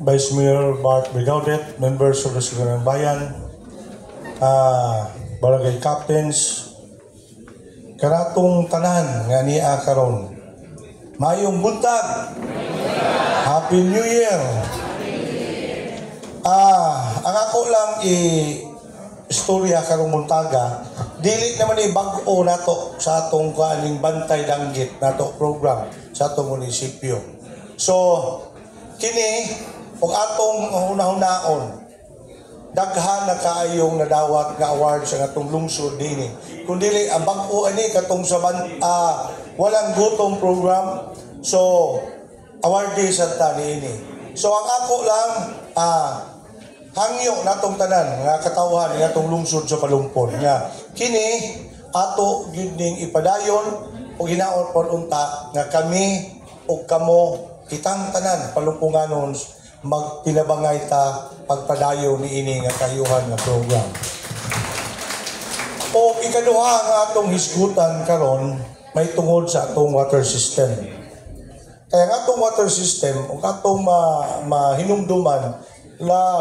Vice Mayor Bart Brigaudet, members of the Sigaran Bayan, barangay captains, karatong tanan nga niya karon. Mayong buntag. Happy New Year. Ang ako lang istorya karong buntaga, dili naman bag-o nato sa atong kaning bantay danggit nato program sa atong munisipyo. So kini og atong hunahon daghan na kaayong nadawat nga award sa atong lungsod dinhi. Kun dili ang bag-o ani katong sa walang gutom program. So award sa tani ini. So ang ako lang hangyo natong tanan nga katawhan nga atong lungsod sa Palumpon nga kini ato gyud ning ipadayon o hinaot pod unta nga kami o kamo kitang tanan palumpunganon magpinabangay ta pagpadayon niini nga kayuhan nga program. O ikaduha nga atong hisgutan karon may tungod sa atong water system. Kaya nga atong water system o atong mahinumduman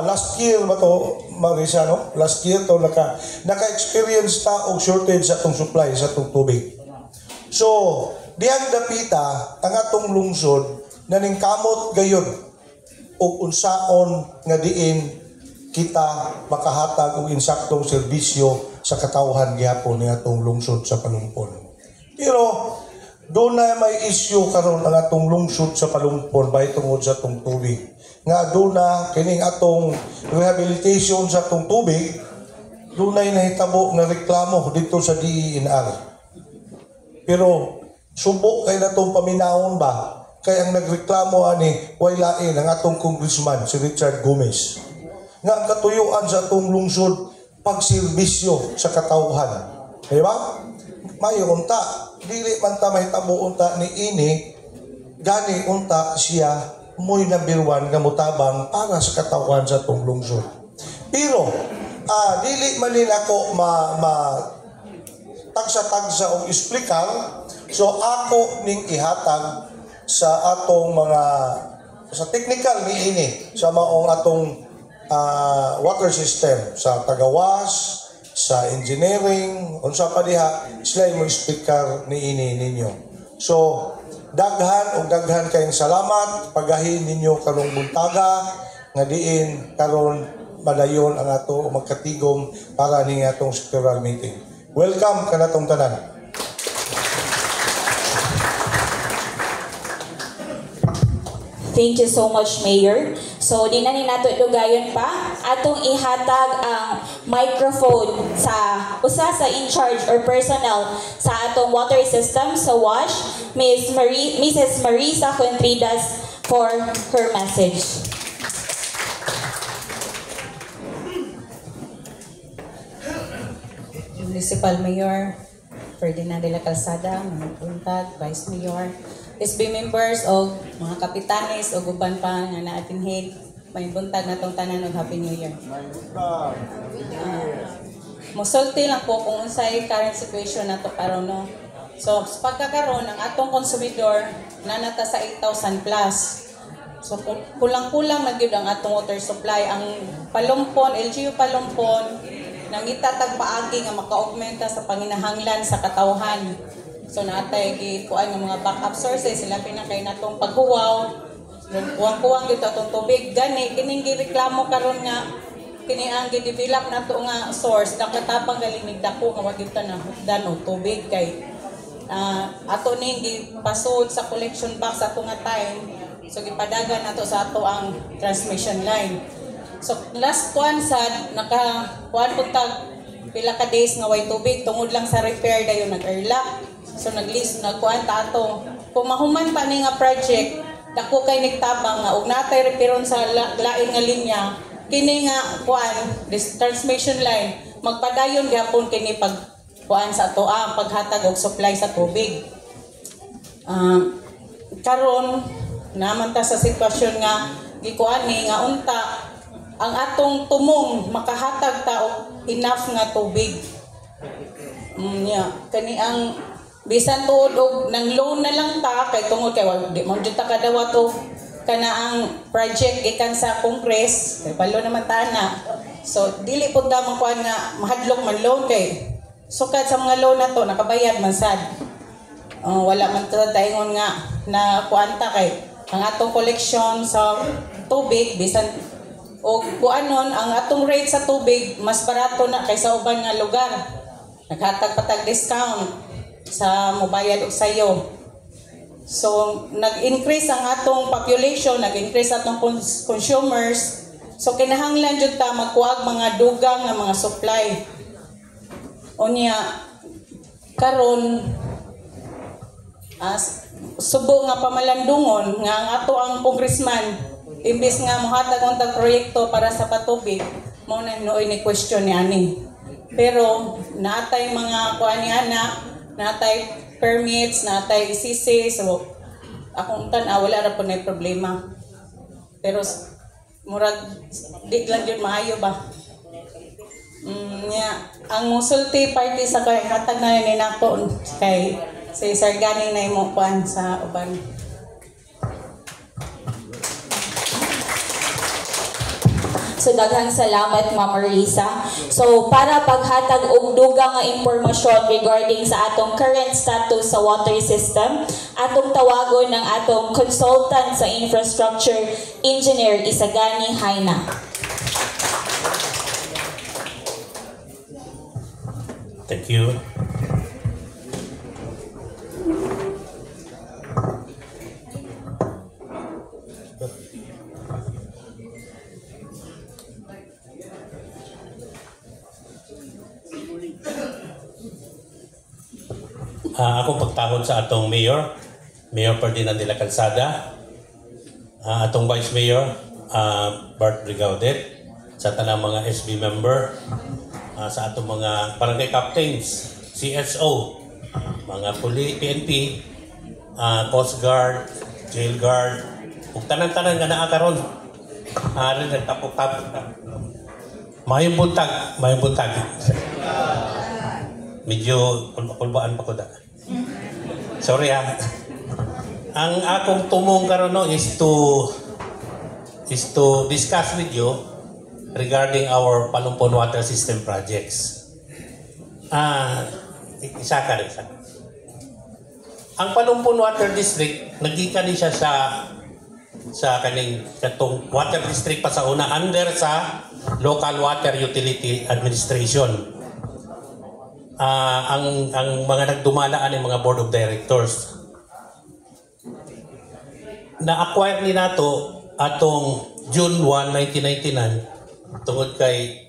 last year ba to Marisa, no? Last year to naka-experience ta og shortage sa atong supply sa atong tubig. So diyang dapita ang atong lungsod na ning kamot gayon og unsaon nga diin kita makahatag og insaktong serbisyo sa katawhan gyapon ni atong lungsod sa Palumpon. Pero doon na may issue karon ang atong lungsod sa Palumpon bay tungod sa atong tubig. Nga doon na kining atong rehabilitation sa atong tubig, doon na nahitabo na reklamo dito sa DENR. Pero subok kay natong paminahon ba? Kay ang nagreklamo ani way lain ang atong congressman si Richard Gomez. Nga ang katuyuan sa atong lungsod pagserbisyo sa katawhan. Di ba? Mayo unta, dili man ta mahitabo unta ni ini gani unta siya mo'y number 1 nga mutabang para sa katawhan sa atong lungsod. Pero dili man din ako tagsa-tagsa o explicar. So ako ning ihatag sa atong mga sa technical ni ini sa maong atong water system sa tagawas, sa engineering, unsa pa diha sila mo speaker ni ini ninyo. So daghan kayong salamat pagahin ninyo karong buntaga nga diin karon madayon ang ato magkatigom para ning atong sectoral meeting. Welcome kanatong tanan. Thank you so much, Mayor. So, di na ni nato dugayon pa atong ihatag ang microphone sa usa sa in-charge or personnel sa atong water system sa WASH, Mrs. Marisa Contreras for her message. Municipal Mayor Ferdinand de la Calzada, mga buntag, Vice Mayor, SB members o mga kapitanes o guban pa nga naatinhid, may buntag na tong tanan og Happy New Year. Musulti lang po kung unsay current situation nato karon, no. So sa pagkakaroon ng atong konsumidor nanata sa 8,000 plus. So kulang-kulang na gyud ang atong water supply. Ang Palumpon, LGU Palumpon nangitatag paagi nga maka-augmenta sa panginahanglan sa katawhan. So natay gikuan ng mga backup sources sila pinakay natong paghuwaw. Kuwang-kuwang dito atong tubig gani kining gireklamo karon nga kini ang gi-develop nato nga source nakatapang galing dako nga wag na hugdan og tubig kay ato ning gipasud sa collection box ato nga time. So gipadagan nato sa ato ang transmission line. So last kuan sad kuan puntag pila ka days nga way tubig tungod lang sa repair dayon nag-airlock. So nagkuan ta ato. Kung mahuman pa ni nga project, dako kay nagtabang nga ug natay reparon sa lain nga linya, kini nga kuan, this transmission line, magpadayon gyapon kini pag kuan sa ato ang paghatag og supply sa tubig. Karon naman ta sa sitwasyon nga gikuan ni nga unta ang atong tumong makahatag ta og enough nga tubig. Kani ang bisan tuod og nang loan na lang ta kay tungod kay di man jud ta kadawat og kana ang project gikan sa Congress kay balo naman tana. So dili pud ta man kuan nga mahadlok man loan kay sukad sa mga loan nato nakabayad man sad. Wala man ta daingon nga na kuanta kay ang atong collection sa tubig bisan o kuanon ang atong rate sa tubig mas barato na kaysa uban nga lugar. Naghatag patag discount sa mobayad og sayo. So, nag-increase ang atong population, nag-increase atong consumers. So, kinahanglan jud ta magkuag mga dugang nga mga supply. Unya, karon subo nga pamalandungon nga ang ato ang congressman imbis nga mohatag untag proyekto para sa patubig, mao na nooy ni question ni ani. Pero naatay mga kuan ni ana, naatay permits, natay ICC, so akong tan-aw wala ra po na problema. Pero murag di lang yun maayo ba? Ang musulti party sa kay hatag na ni nako kay si Sargani na imo kuan sa uban. So daghang salamat Ma'am Marisa. So para paghatag og dugang nga impormasyon regarding sa atong current status sa water system, atong tawagon ng atong consultant sa infrastructure engineer Isagani Haina. Thank you. Akong pagtahod sa atong Mayor Ferdinand de la Calzada, atong Vice Mayor, Bart Brigaudet, sa tanang mga SB member, sa atong mga barangay captains, CSO, mga PNP, Coast Guard, Jail Guard, ug tanan-tanan nga naa karon. Rin nagtapok-tapok. Mayong buntag. Medyo kulbaan pa ko da. Sorry ha. Ang akong tumong karon no is to discuss with you regarding our Palumpon Water System projects. Isa. Ang Palumpon Water District naggikan ni siya sa kaning katong water district pa sa una under sa Local Water Utility Administration. Ang mga nagdumalaan ng mga board of directors na-acquire ni nato atong June 1, 1999 tungod kay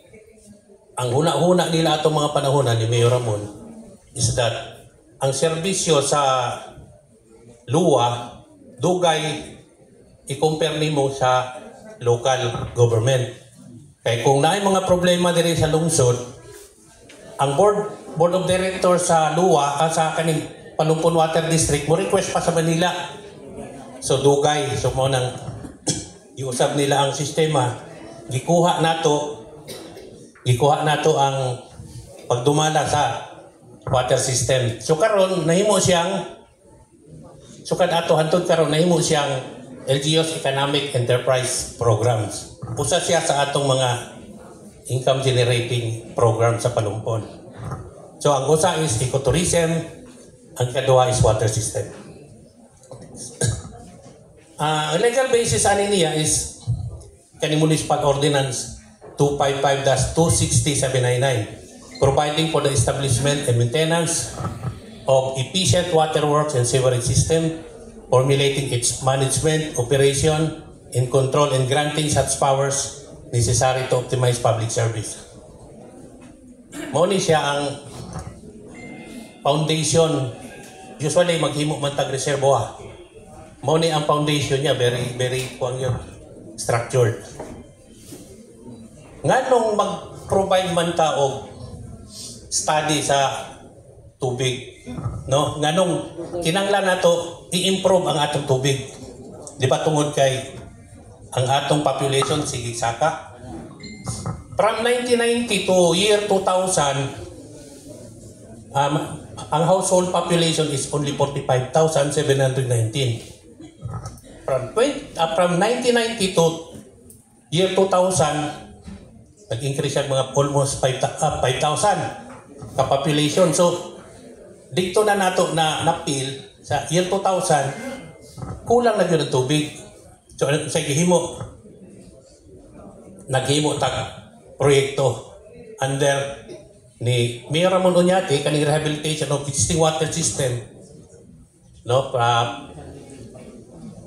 ang huna-huna nila atong mga panahon ni Mayor Ramon is that ang serbisyo sa luwa dugay i-compare nimo sa local government. Kay kung naay mga problema diri sa lungsod, ang board of directors sa luwa sa kaning Palumpon Water District mo request pa sa Manila. So dugay mo nang iusab nila ang sistema. Gikuha nato ang pagdumala sa water system. So karon nahimo siyang sukad ato hantod karon nahimo siyang LGU's Economic Enterprise Programs. Usa siya sa atong mga income generating program sa Palumpon. So ang usa is ecotourism, ang kadua is water system. Ang legal basis ani niya is kaning Municipal Ordinance 255-260-799 providing for the establishment and maintenance of efficient waterworks and sewerage system, formulating its management, operation, and control, and granting such powers necessary to optimize public service. Mao ni siya ang foundation. Usually maghimo man tag reservoir. Mao ni ang foundation niya, very structured. Nganong mag-provide man ta og study sa tubig, no? Nganong kinahanglan nato i-improve ang atong tubig. Di ba tungod kay ang atong population sige saka. From 1990 to year 2000, ang household population is only 45,719. from 1990 to year 2000, nag-increase siya mga almost 5,000 ka-population. So, dito na nato na napil sa year 2000, kulang na yun ang tubig. So, sa gihimo, naghimo tag proyekto under ni Mayor Ramon Oñate kaning rehabilitation of existing water system, no,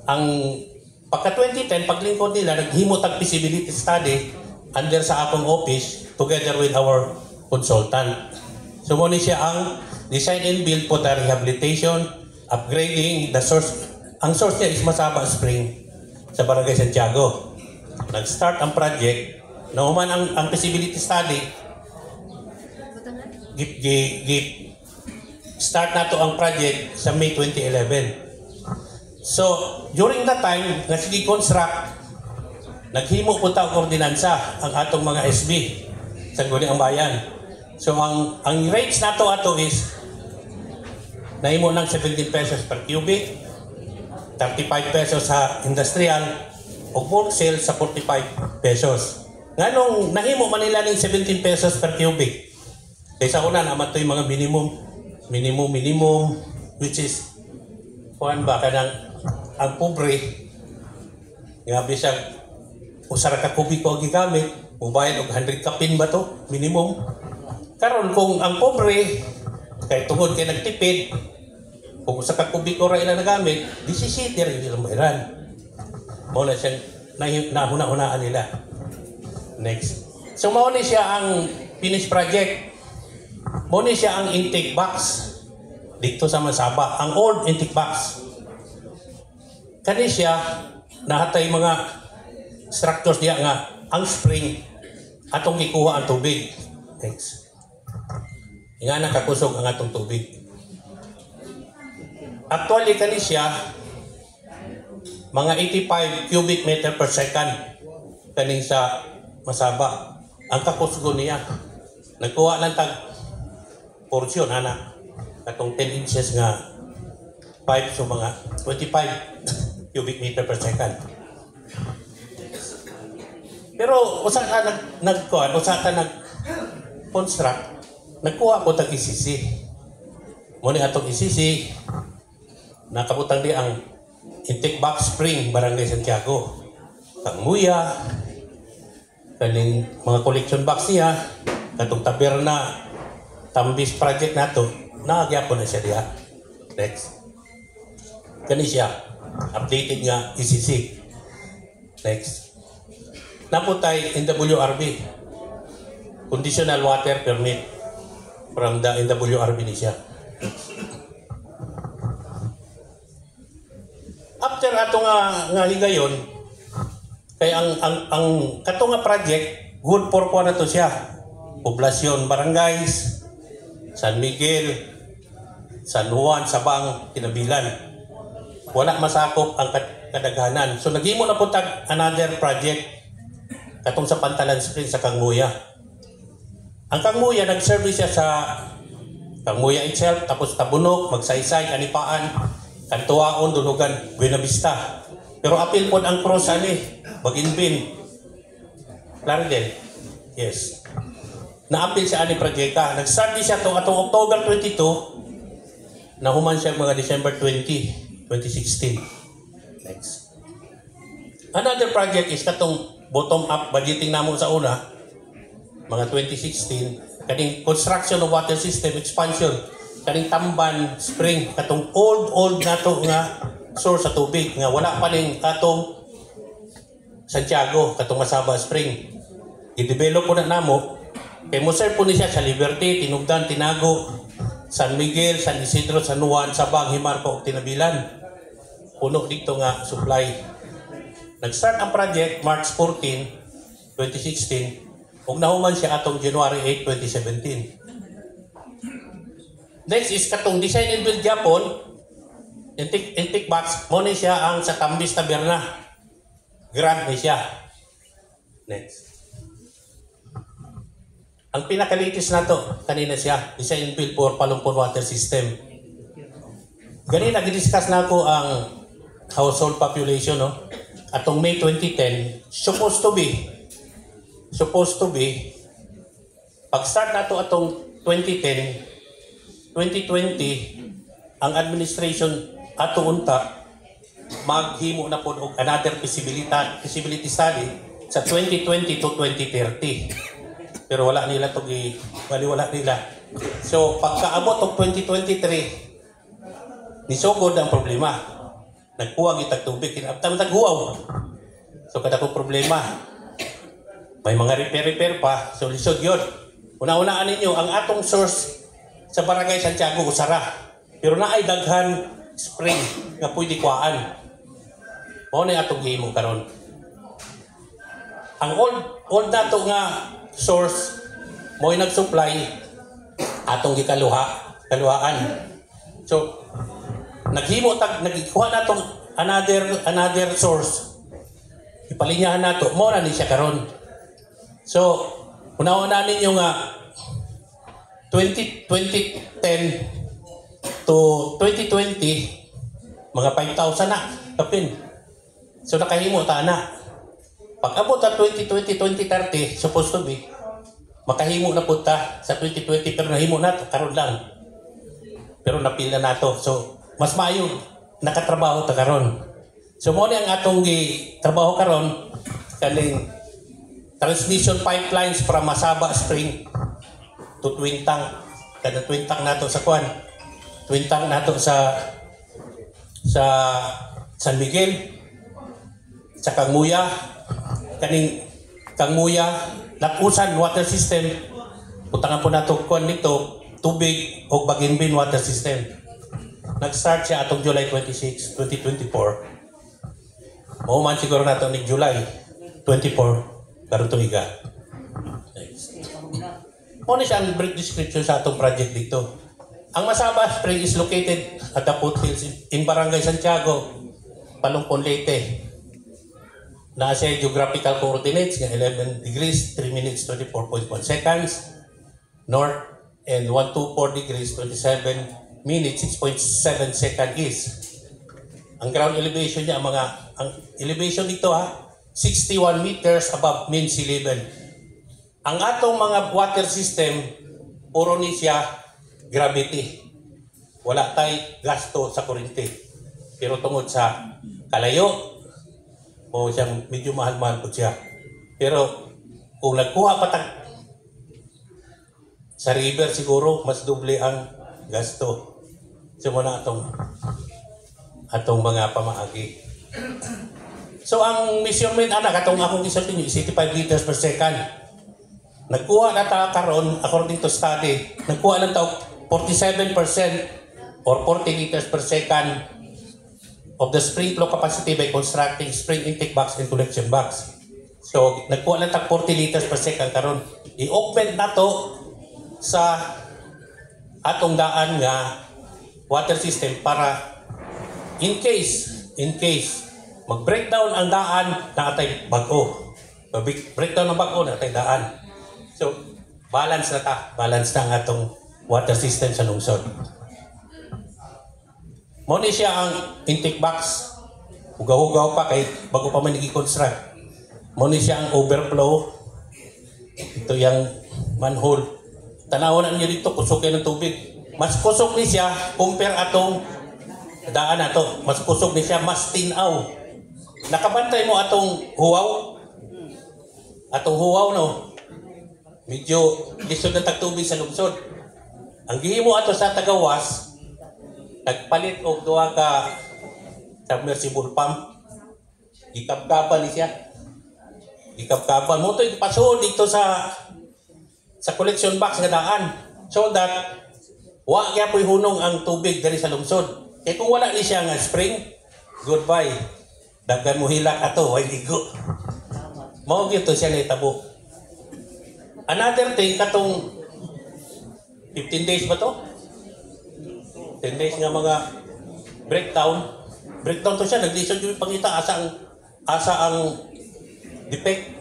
ang pagka 2010 paglingkod nila naghimo tag feasibility study under sa akong office together with our consultant. So mo ni siya ang design and build po ta rehabilitation, upgrading the source. Ang source niya is Masaba Spring sa Barangay Santiago. Nag-start ang project. Nauman ang feasibility study, start na to ang project sa May 2011. So, during that time, nga sige construct, naghimo po ta ang ordinansa ang atong mga SB sa Guli ang Bayan. So, ang rates na to ato is nahimo ng 17 pesos per cubic, 35 pesos sa industrial, o wholesale sa 45 pesos. Nganong nahimo Manila ng 17 pesos per cubic. Kaysa una naman ito yung mga minimum, which is, kuhan ba, kanang, ang pobre, nga bisag, usara ka kubiko ang gigamit, mubayad og 100 kapin ba to, minimum. Karon kung ang pobre, kay tungod kay nagtipid, kung usa ka kubiko ra ila nagamit, 17 rin ilang bayaran. Mao na siyang nahuna-hunaan nila. Next. So mao ni siya ang finished project. Mao ni siya ang intake box dito sa Masaba, ang old intake box. Kani siya nahatay mga structures diya nga ang spring atong gikuha ang tubig. Next. Nga nakakusog ang atong tubig. Actually kani siya mga 85 cubic meter per second kaning sa Masaba. Ang kakusgo niya nagkuha lang tag portion ana katong 10 inches nga pipe, so mga 25 cubic meter per second. Pero usa ka nag-construct, nagkuha ko tag ICC. Muna atong ICC nakabutang di ang intake box spring Barangay Santiago, ang Muya, kaning mga collection box niya, katong taberna Tambis project nato, naagyapon na siya diha. Next. Kani siya, updated nga ECC. Next. Naputay NWRB, conditional water permit from the NWRB ni siya. After ato nga higayon, kay ang kato nga project good for kuha na to siya. Poblasyon barangays, San Miguel, San Juan, Sabang, Kinabilan. Wala masakop ang kadaghanan. So naghimo na po tag another project katong sa Pantalan Spring sa Kangmuya. Ang Kangmuya nag-service siya sa Kangmuya itself, tapos Tabunok, Magsaysay, Kanipaan, Kantuaon, Dulugan, Buena Vista. Pero apil po ang cross Baginbin, Claridel. Yes. Na-apil siya ani projekta. Nag-start siya atong October 22, nahuman siya mga December 20, 2016. Next. Another project is katong bottom-up budgeting namo sa una, mga 2016, kaning construction of water system expansion, kaning Tamban Spring, katong old nato nga source sa tubig nga wala pa ning katong Santiago, katong Masaba Spring. I-develop po na namo. Kay mo-serve po ni siya sa Liberty, Tinugdan, Tinago, San Miguel, San Isidro, San Juan, Sabang, Himarco, Tinabilan. Puno dito nga supply. Nag-start ang project March 14, 2016. Ug nahuman siya atong January 8, 2017. Next is katong design and build Japon. Intake box. Mo ni siya ang sa Tambis Taberna. Grant ni siya. Next. Ang pinaka-latest na to, kanina siya, design and build for Palumpon Water System. Ganina, gidiscuss na ako ang household population, no? Atong May 2010, supposed to be, pag-start nato atong 2010, 2020, ang administration ato unta, maghimo na po og another feasibility study sa 2020 to 2030. Pero wala nila to wala nila. So pagkaabot og 2023, nisugod ang problema. Nagkuha gitag tubig kinabtang taghuaw. So kada ko problema. May mga repair pa, so lisod yun. Una-unaan ninyo, ang atong source sa Barangay Santiago usara. Pero naay daghan spring nga pwede kuhaan. Mao na atong gihimo karon. Ang old nato nga source mo'y nag-supply atong kaluhaan. So nagkuha natong another source. Ipalinyahan nato, mo na ni siya karon. So una-una ninyo nga 2010 to 2020 mga 5,000 na kapin. So nakahimo ta na. Pag abot ta 2020, 2030, supposed to be, makahimo na po ta sa 2020, pero nahimo na to, karon lang. Pero napila na to. So, mas maayo, nakatrabaho ta karon. So, mo ang atong trabaho karon, kaning transmission pipelines from Masaba Spring to Twintang. Kada Twintang nato sa Kwan. Twintang nato sa San Miguel, sa Kangmuya, kaning Kangmuya, Lapusan water system, utangan po nato kuan nito, tubig o Baginbin water system. Nag-start siya atong July 26, 2024. Mao man siguro nato ni July 24 karon tuiga. Next. Mao ni siya ang brief description sa atong project dito. Ang Masaba Spring is located at the foothills in Barangay Santiago, Palumpon, Leyte. Nasa geographical coordinates nga 11 degrees 3 minutes 24.1 seconds north and 124 degrees 27 minutes 6.7 second east. Ang ground elevation niya ang elevation dito 61 meters above mean sea level. Ang atong mga water system puro ni siya gravity. Wala tay gasto sa kuryente. Pero tungod sa kalayo, o siyang medyo mahal-mahal po siya. Pero kung nagkuha pa sa river siguro, mas doble ang gasto. So muna atong mga pamaagi. So ang measurement atong akong isang tinyo, 85 liters per second. Nagkuha na ta karon according to study, nagkuha lang ta 47% or 40 liters per second of the spring flow capacity by constructing spring intake box and collection box. So, nagkuha lang tag 40 liters per second karon. I-augment na to sa atong daan nga water system para in case mag-breakdown ang daan na atay bag-o. Breakdown ng bag-o na atay daan. So, balance na ang atong water system sa lungsod. Mo ni siya ang intake box. Hugaw-hugaw pa kay bago pa man i-construct. Mo ni siya ang overflow. Ito yung manhole. Tanawan niyo dito, kusok ng tubig. Mas kusok ni siya compare atong daan na to. Mas kusok ni siya, mas tinaw. Nakabantay mo atong huwaw. Atong huwaw, no? Medyo lisod na tagtubig sa lungsod. Ang gihimo ato sa Tagawas, nagpalit og duha ka submersible pump. Ikapkapan ni siya. Ikapkapan mo to ipasuod dito sa collection box nga daan. So that wa gyud po'y hunong ang tubig dali sa lungsod. Kaya kung wala ni siya nga spring, goodbye. Daghan mo hilak ato, way ligo. Mao gyud to siya naitabo. Another thing katong 15 days ba to? 10 days nga mga breakdown to siya, naglisod yung pangita asa ang defect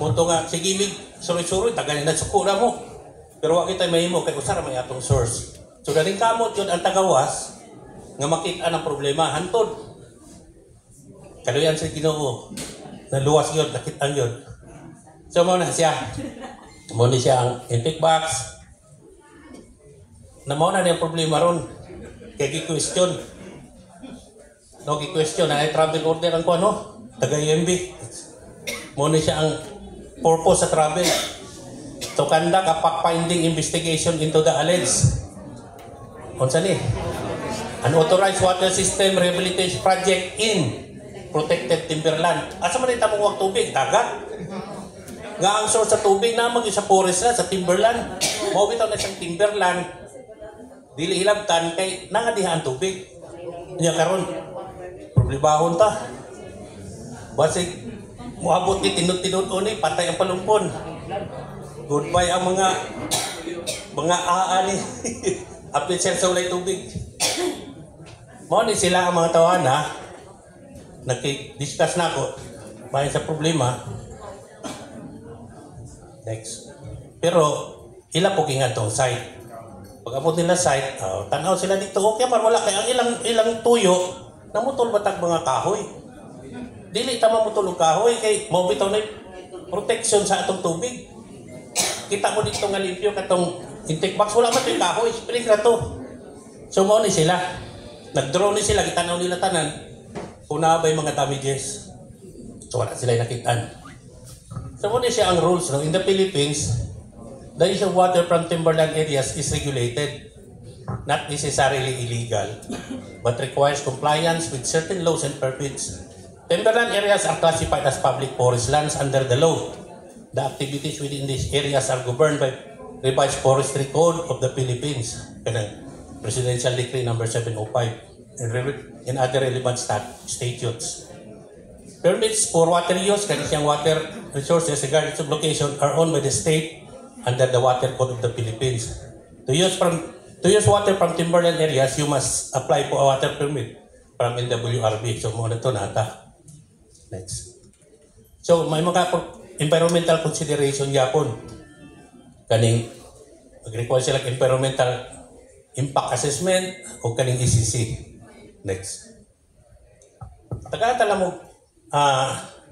mo to nga, sige mig suroy-suroy, tagal na suko na mo pero wag kita mahimo kay usara may atong source. So daling kamot yun ang Tagawas nga makita ng problema hantod Kaluyan sa Ginoo. Naluwas yun, nakitaan yun. So muna siya. Muna siya ang intake box. Na muna na yung problema ron. Kaya gi-question. No, gi-question na ay travel order ang kuano. Taga-UMB. Muna siya ang purpose sa travel. To conduct a fact-finding investigation into the alleged. Unsa ni? Unauthorized water system rehabilitation project in protected timberland. Asa man ita mong tubig? Dagat. Nga ang source sa tubig na mag sa forest na, sa timberland. Mao bitaw na siyang timberland. Dili hilabtan kay nangadihan tubig. Nya karon problemahon ta. Basig moabot ni tinud-tinud ni patay ang palumpon. Goodbye ang mga aani. Apit siya sa ulay tubig. Mao ni sila ang mga tawana. Nag-discuss na ako bayan sa problema. Next. Pero ila po nga itong site. Pag abot nila site, tanaw sila dito. Okay, para wala kaya ang ilang tuyo, namutol batag mga kahoy. Dili tama mutol og kahoy kay mao bitaw na protection sa atong tubig. Kita mo dito nga limpyo katong intake box, wala man yung kahoy, spring na to. So mao ni sila. Nag-draw ni sila, gitanaw nila tanan. Kung nabay mga damages. So wala sila nakitaan. So muna siya ang rules. No? In the Philippines, the use of water from timberland areas is regulated. Not necessarily illegal, but requires compliance with certain laws and permits. Timberland areas are classified as public forest lands under the law. The activities within these areas are governed by Revised Forestry Code of the Philippines. Presidential Decree number 705. And other relevant statutes. Permits for water use, kanisang water resources regardless of location, are owned by the state under the Water Code of the Philippines. To use water from timberland areas, you must apply for a water permit from NWRB. So muna ito nata. Next. So may mga environmental consideration yapon. Kaning mag-require sila environmental impact assessment o kaning ECC. Next. Tagatala mo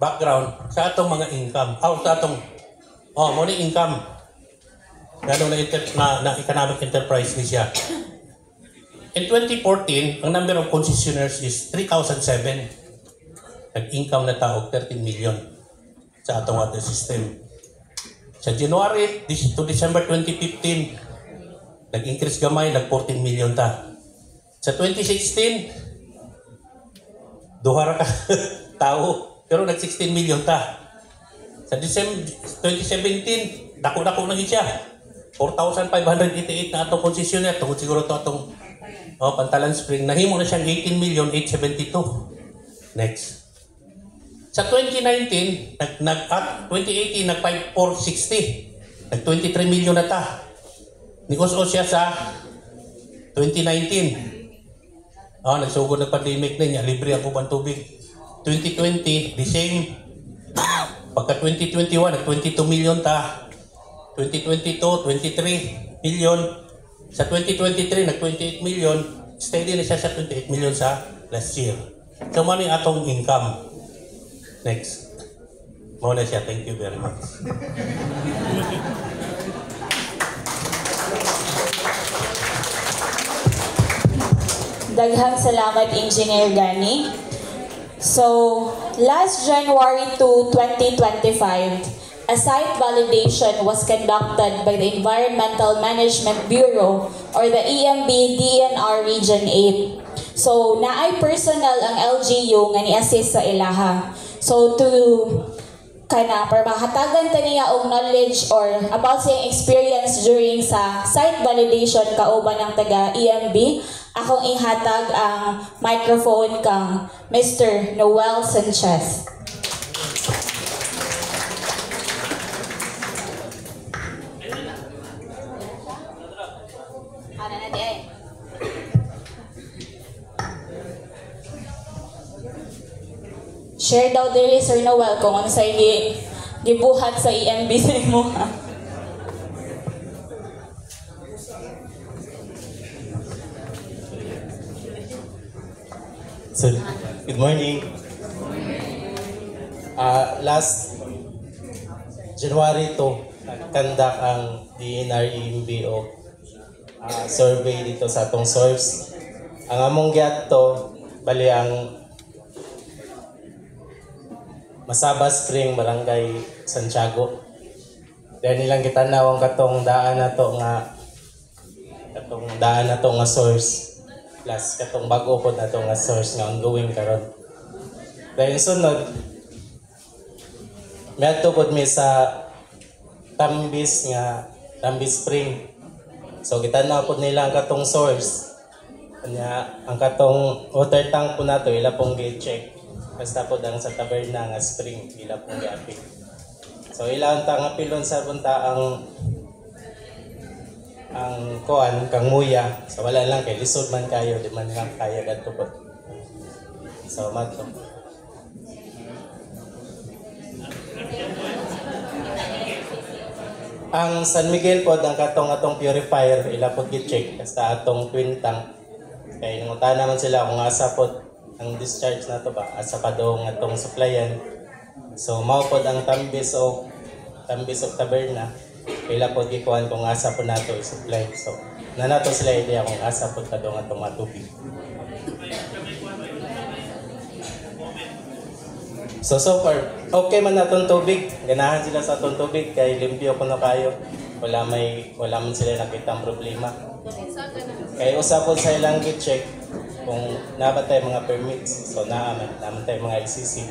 background sa atong mga income. Sa atong money income. Gano'n na economic enterprise ni siya. In 2014, ang number of concessionaires is 3,007. Nag-income na tao 13 million sa atong water system. Sa January to December 2015, nag-increase gamay, nag-14 million ta. Sa 2016, duhara ka tao, pero nag-16 million ta. Sa December 2017, dako-dako na siya. 4,588 na atong concessionaire. Tungkol siguro ito atong Pantalan Spring. Nahimo na siyang 18,872,000. Next. Sa 2019, 2018, nag-5,460. Nag-23 million na ta. Nigos-os siya sa 2019. Nagsugod ng pandemic na niya, libre ako bang tubig. 2020, the same. Pagka 2021, nag-22 million ta. 2022, 23 million. Sa 2023, nag-28 million. Steady na siya sa 28 million sa last year. So, ano yung atong income? Next. Muna siya. Thank you very much. Daghang salamat, Engineer Gani. So, last January 2, 2025, a site validation was conducted by the Environmental Management Bureau or the EMB DNR Region 8. So, naay personal ang LGU nga ni-assist sa ilaha. So, para makatagan ta niya og knowledge or about sa experience during sa site validation kauban ng taga EMB, akong ihatag ang microphone kang Mr. Noel Sanchez. Share daw diri Sir Noel kung ano sa gibuhat sa EMB sa imo. So, good morning. Last January 2, nag-conduct ang DNR-EMBO survey dito sa atong source. Ang among giadto bali ang Masaba Spring, Barangay Santiago. Dahil nilang kitanaw ang katong daan na to nga source plus katong bago po na to nga source nga ongoing karon. Dahil sunod meadto pod mi sa Tambis Spring. So kitanaw pod nila ang katong source. Kanya ang katong water tank po nato ila pong gi-check. Basta po ang sa taberna nga spring ila pong gi-apik. So ila ang pilon sa bunta ang kuan kang muya. So wala lang kay lisod man kayo, di man lang kaya gadto po. So madto. Ang San Miguel po ang atong purifier ila po gi-check basta atong twin tank. Kay nangutan naman sila kung asa po ang discharge na to ba asa pa daw nga atong supplyan. So mao pod ang Tambis of Taberna ila po gikuan kung asa po nato i-supply. So nanato sila idea kung asa po ta daw nga atong matubig. So far, okay man natong tubig. Ganahan sila sa atong tubig kay limpyo ko na kayo. Wala man sila nakitang problema. Kay usapon sa ilang gi-check kung nabatay mga permits. So naman tayo mga ICC.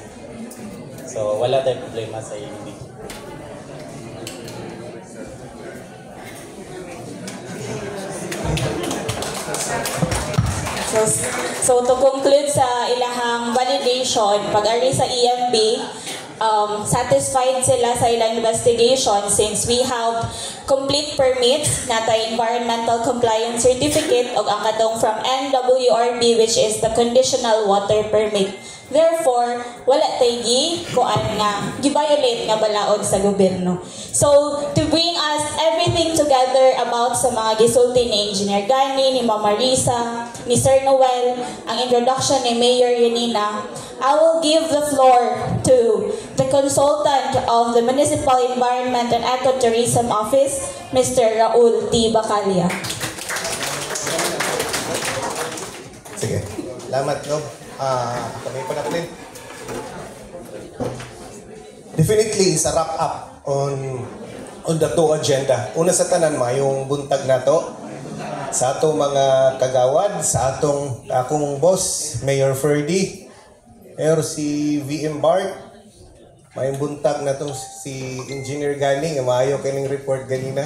So wala tayong problema sa IMB. So to conclude sa ilahang validation, pag-ari sa EMB, satisfied sila sa ilang investigation since we have complete permits nata environmental compliance certificate o ang katong from NWRB which is the conditional water permit. Therefore, wala tayo kuan nga gi-violate nga balaod sa gobyerno. So, to bring us everything together about sa mga gisulti ni Engineer Gani, ni Mama Risa, ni Sir Noel, ang introduction ni Mayor Yanina, I will give the floor to the consultant of the Municipal Environment and Ecotourism Office, Mr. Raul T. Bacalia. Sige. Salamat, Nob. Kami pa natin. Definitely, sa wrap up on the two agenda. Una sa tanan, mayong buntag na to sa atong mga kagawad, sa akong boss, Mayor Ferdy, Mayor si VM Bart, mayong buntag na to si Engineer Gani, nga maayo kayong report ganina.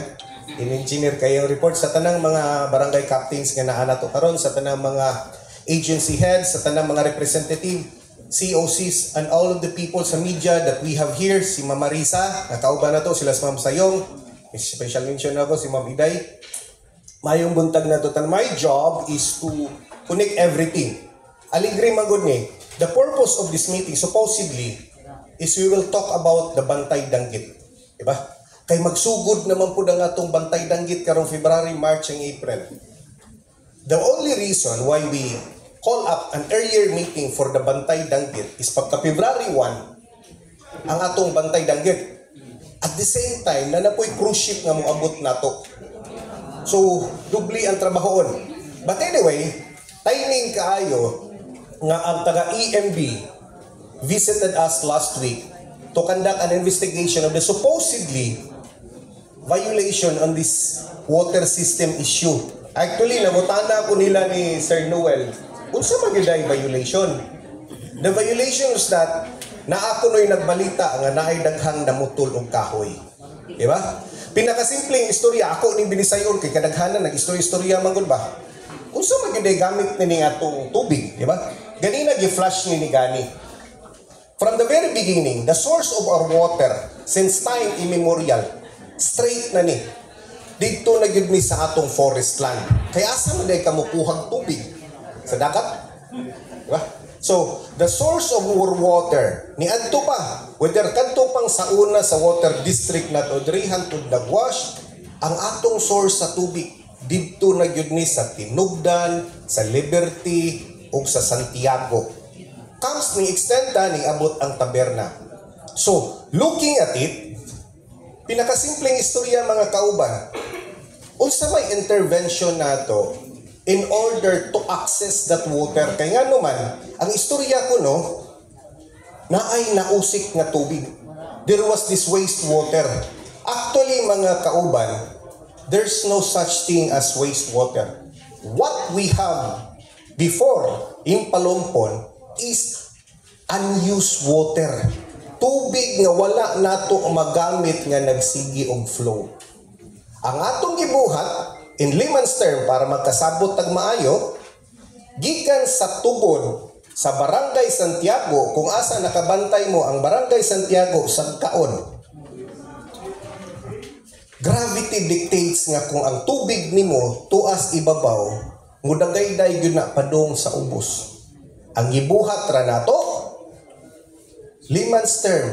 In-engineer kayong report sa tanang mga barangay captains nga naa to karon, sa tanang mga agency heads, sa tanang mga representative, COCs, and all of the people sa media that we have here, si Mama Risa, nakauban na to, sila si Ma'am Sayong, special mention na ako, si Ma'am Iday. Mayong buntag na to, and my job is to connect everything. Aligre magod ni, the purpose of this meeting, supposedly, is we will talk about the Bantay Danggit. Diba? Kay magsugod naman po na nga itong Bantay Danggit karong February, March, and April. The only reason why we call up an earlier meeting for the Bantay Danggit is pagka February 1 ang atong Bantay Danggit. At the same time, na napoy cruise ship nga mong abot na to. So, dubli ang trabahoon. But anyway, timing kaayo nga ang taga-EMB visited us last week to conduct an investigation of the supposedly violation on this water system issue. Actually, namutana ko nila ni Sir Noel, unsa man gyud ay violation? The violation is that ako no'y nagbalita nga naay daghang namutol og kahoy. Di ba? Pinakasimpleng istorya, ako ni binisayon kay kadaghanan nag-istorya man gud ba? Unsa man gyud ay gamit ni atong tubig, di ba? Ganina gi-flash ni Gani. From the very beginning, the source of our water since time immemorial, straight na ni. Dito na gyud ni sa atong forest land. Kaya asa man day kamukuhang tubig? Sa dagat? Diba? So, the source of our water, ni adto pa, whether kadto pang sa una sa water district na to, hangtod Nagwash, ang atong source sa tubig, dito na gyud ni sa Tinugdan, sa Liberty, o sa Santiago. Comes ni extenta ni abot ang taberna. So, looking at it, pinakasimpleng istorya mga kauban, unsa may intervention nato in order to access that water. Kaya nga naman, ang istorya ko no, naay nausik nga tubig. There was this wastewater. Actually mga kauban, there's no such thing as wastewater. What we have before in Palompon is unused water. Tubig nga wala nato magamit nga nagsigi og flow. Ang atong gibuhat in layman's term para magkasabot tag maayo, gikan sa tubod sa Barangay Santiago, kung asa nakabantay mo ang Barangay Santiago sa kaon. Gravity dictates nga kung ang tubig nimo tuas ibabaw, mudagayday gyud na padung sa ubos. Ang gibuhat ra nato, layman's term,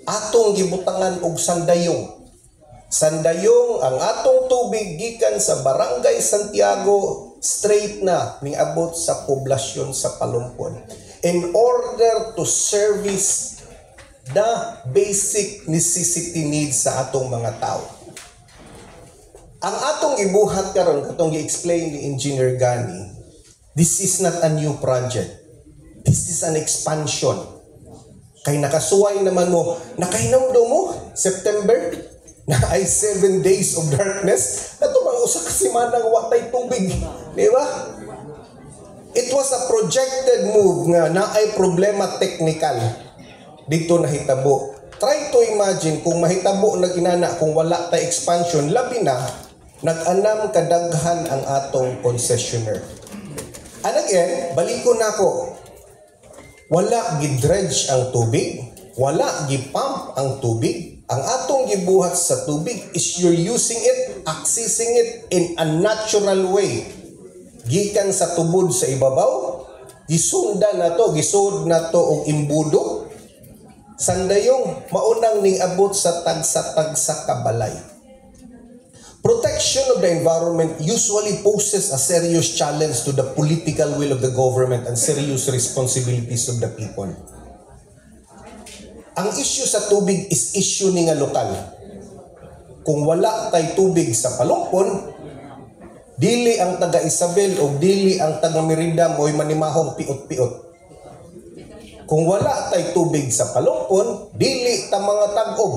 atong gibutangan og sandayong. Sandayong ang atong tubig gikan sa Barangay Santiago straight na niabot sa poblasyon sa Palompon in order to service the basic necessity needs sa atong mga tao. Ang atong ibuhat karon katong gi-explain ni Engineer Gani, this is not a new project. This is an expansion. Kay nakasuway naman mo, nakahinamdo mo, September, na ay 7 days of darkness, nato bang usa ka semanang watay tubig, di ba? It was a projected move nga na ay problema technical dito nahitabo. Try to imagine kung mahitabo na ginana kung wala tay expansion, labi na nag-anam kadaghan ang atong concessionaire. And again, balikon nako. Wala gidredge ang tubig, wala gipump ang tubig. Ang atong gibuhat sa tubig is you're using it, accessing it in a natural way. Gikan sa tubod sa ibabaw, gisunda na to, gisud na to og imbudo. Sandayong maunang ning abot sa tagsa-tagsa kabalay. Protection of the environment usually poses a serious challenge to the political will of the government and serious responsibilities of the people. Ang issue sa tubig is issue ni nga lokal. Kung wala tay tubig sa Palompon, dili ang taga Isabel o dili ang taga Merida mo'y manimahong piot-piot. Kung wala tay tubig sa Palompon, dili ta mga tag-og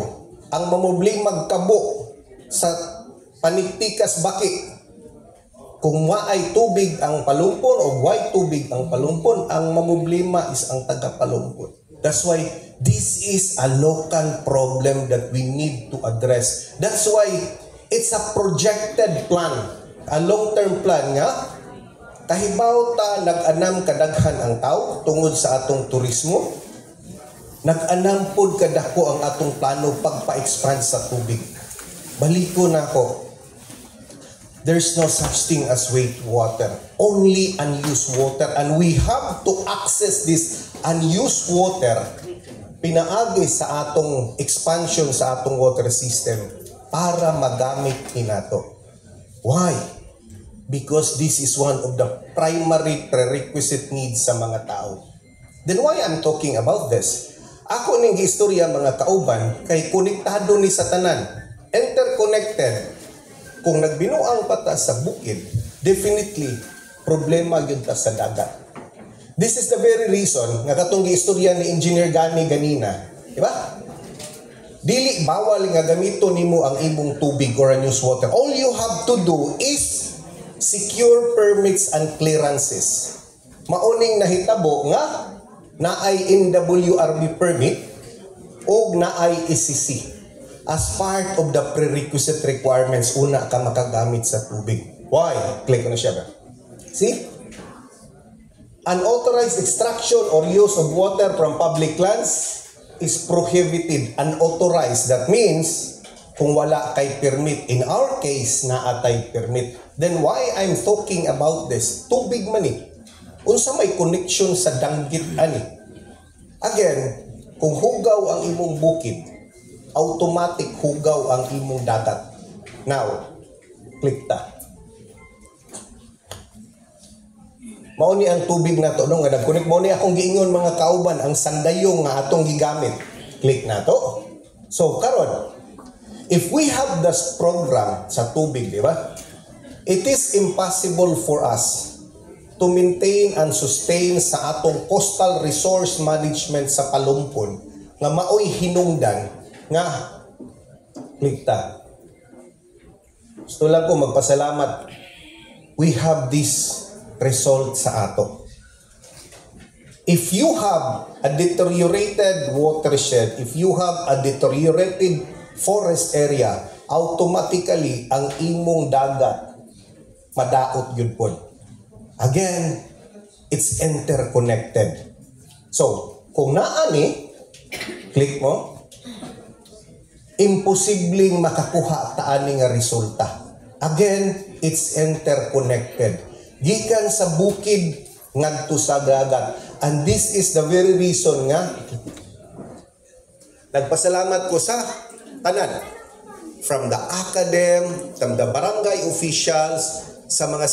ang mamubling magkabo sa paniktikas baki. Kung waay tubig ang Palompon o way tubig ang Palompon, ang mamoblema is ang taga Palompon. That's why this is a local problem that we need to address. That's why it's a projected plan, a long-term plan nga. Kahibaw ta nag-anam kadaghan ang tao tungod sa atong turismo. Nag-anam pod kadako ang atong plano pagpa-expand sa tubig. Baliko na ko. There's no such thing as wastewater, only unused water, and we have to access this unused water pinaagi sa atong expansion sa atong water system para magamit nato. Why? Because this is one of the primary prerequisite needs sa mga tao. Then why I'm talking about this? Ako ning istorya mga kauban kay konektado ni sa tanan, interconnected. Kung nagbinuang pata sa bukid, definitely problema yun ta sa dagat. This is the very reason nga katong giistorya ni Engineer Gani ganina, di ba? Dili bawal nga gamiton nimo ang imong tubig or unused water. All you have to do is secure permits and clearances. Mauning nahitabo nga naay NWRB permit o naay ECC. As part of the prerequisite requirements, una ka makagamit sa tubig. Why? Click ko na siya ba? See? Unauthorized extraction or use of water from public lands is prohibited. Unauthorized. That means, kung wala kay permit, in our case, naatay permit. Then why I'm talking about this? Tubig man unsa may connection sa danggit ani? Again, kung hugaw ang imong bukid, automatic hugaw ang imong dagat. Now, click ta. Mao ni ang tubig na to no nga nagkunik mo ni akong giingon mga kauban ang sandayong nga atong gigamit. Click na to. So, karon, if we have this program sa tubig, di ba? It is impossible for us to maintain and sustain sa atong coastal resource management sa Palumpon nga maoy hinungdan nga ligta. Gusto lang ko magpasalamat. We have this result sa ato. If you have a deteriorated watershed, if you have a deteriorated forest area, automatically ang imong dagat madaot yun po. Again, it's interconnected. So, kung naani, click mo, imposibleng makakuha taani nga resulta. Again, it's interconnected. Gikan sa bukid ngadto sa dagat. And this is the very reason nga nagpasalamat ko sa tanan, from the academ, from the barangay officials, sa mga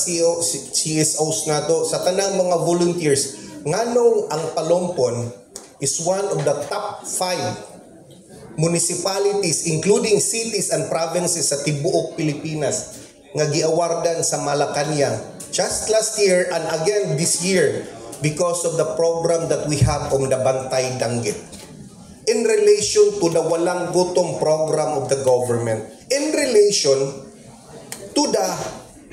CSOs nato, sa tanang mga volunteers, nganong ang Palumpon is one of the top 5 municipalities, including cities and provinces sa tibuok Pilipinas, nga giawardan sa Malacañang just last year and again this year because of the program that we have on the Bantay Danggit. In relation to the Walang Gutom program of the government, in relation to the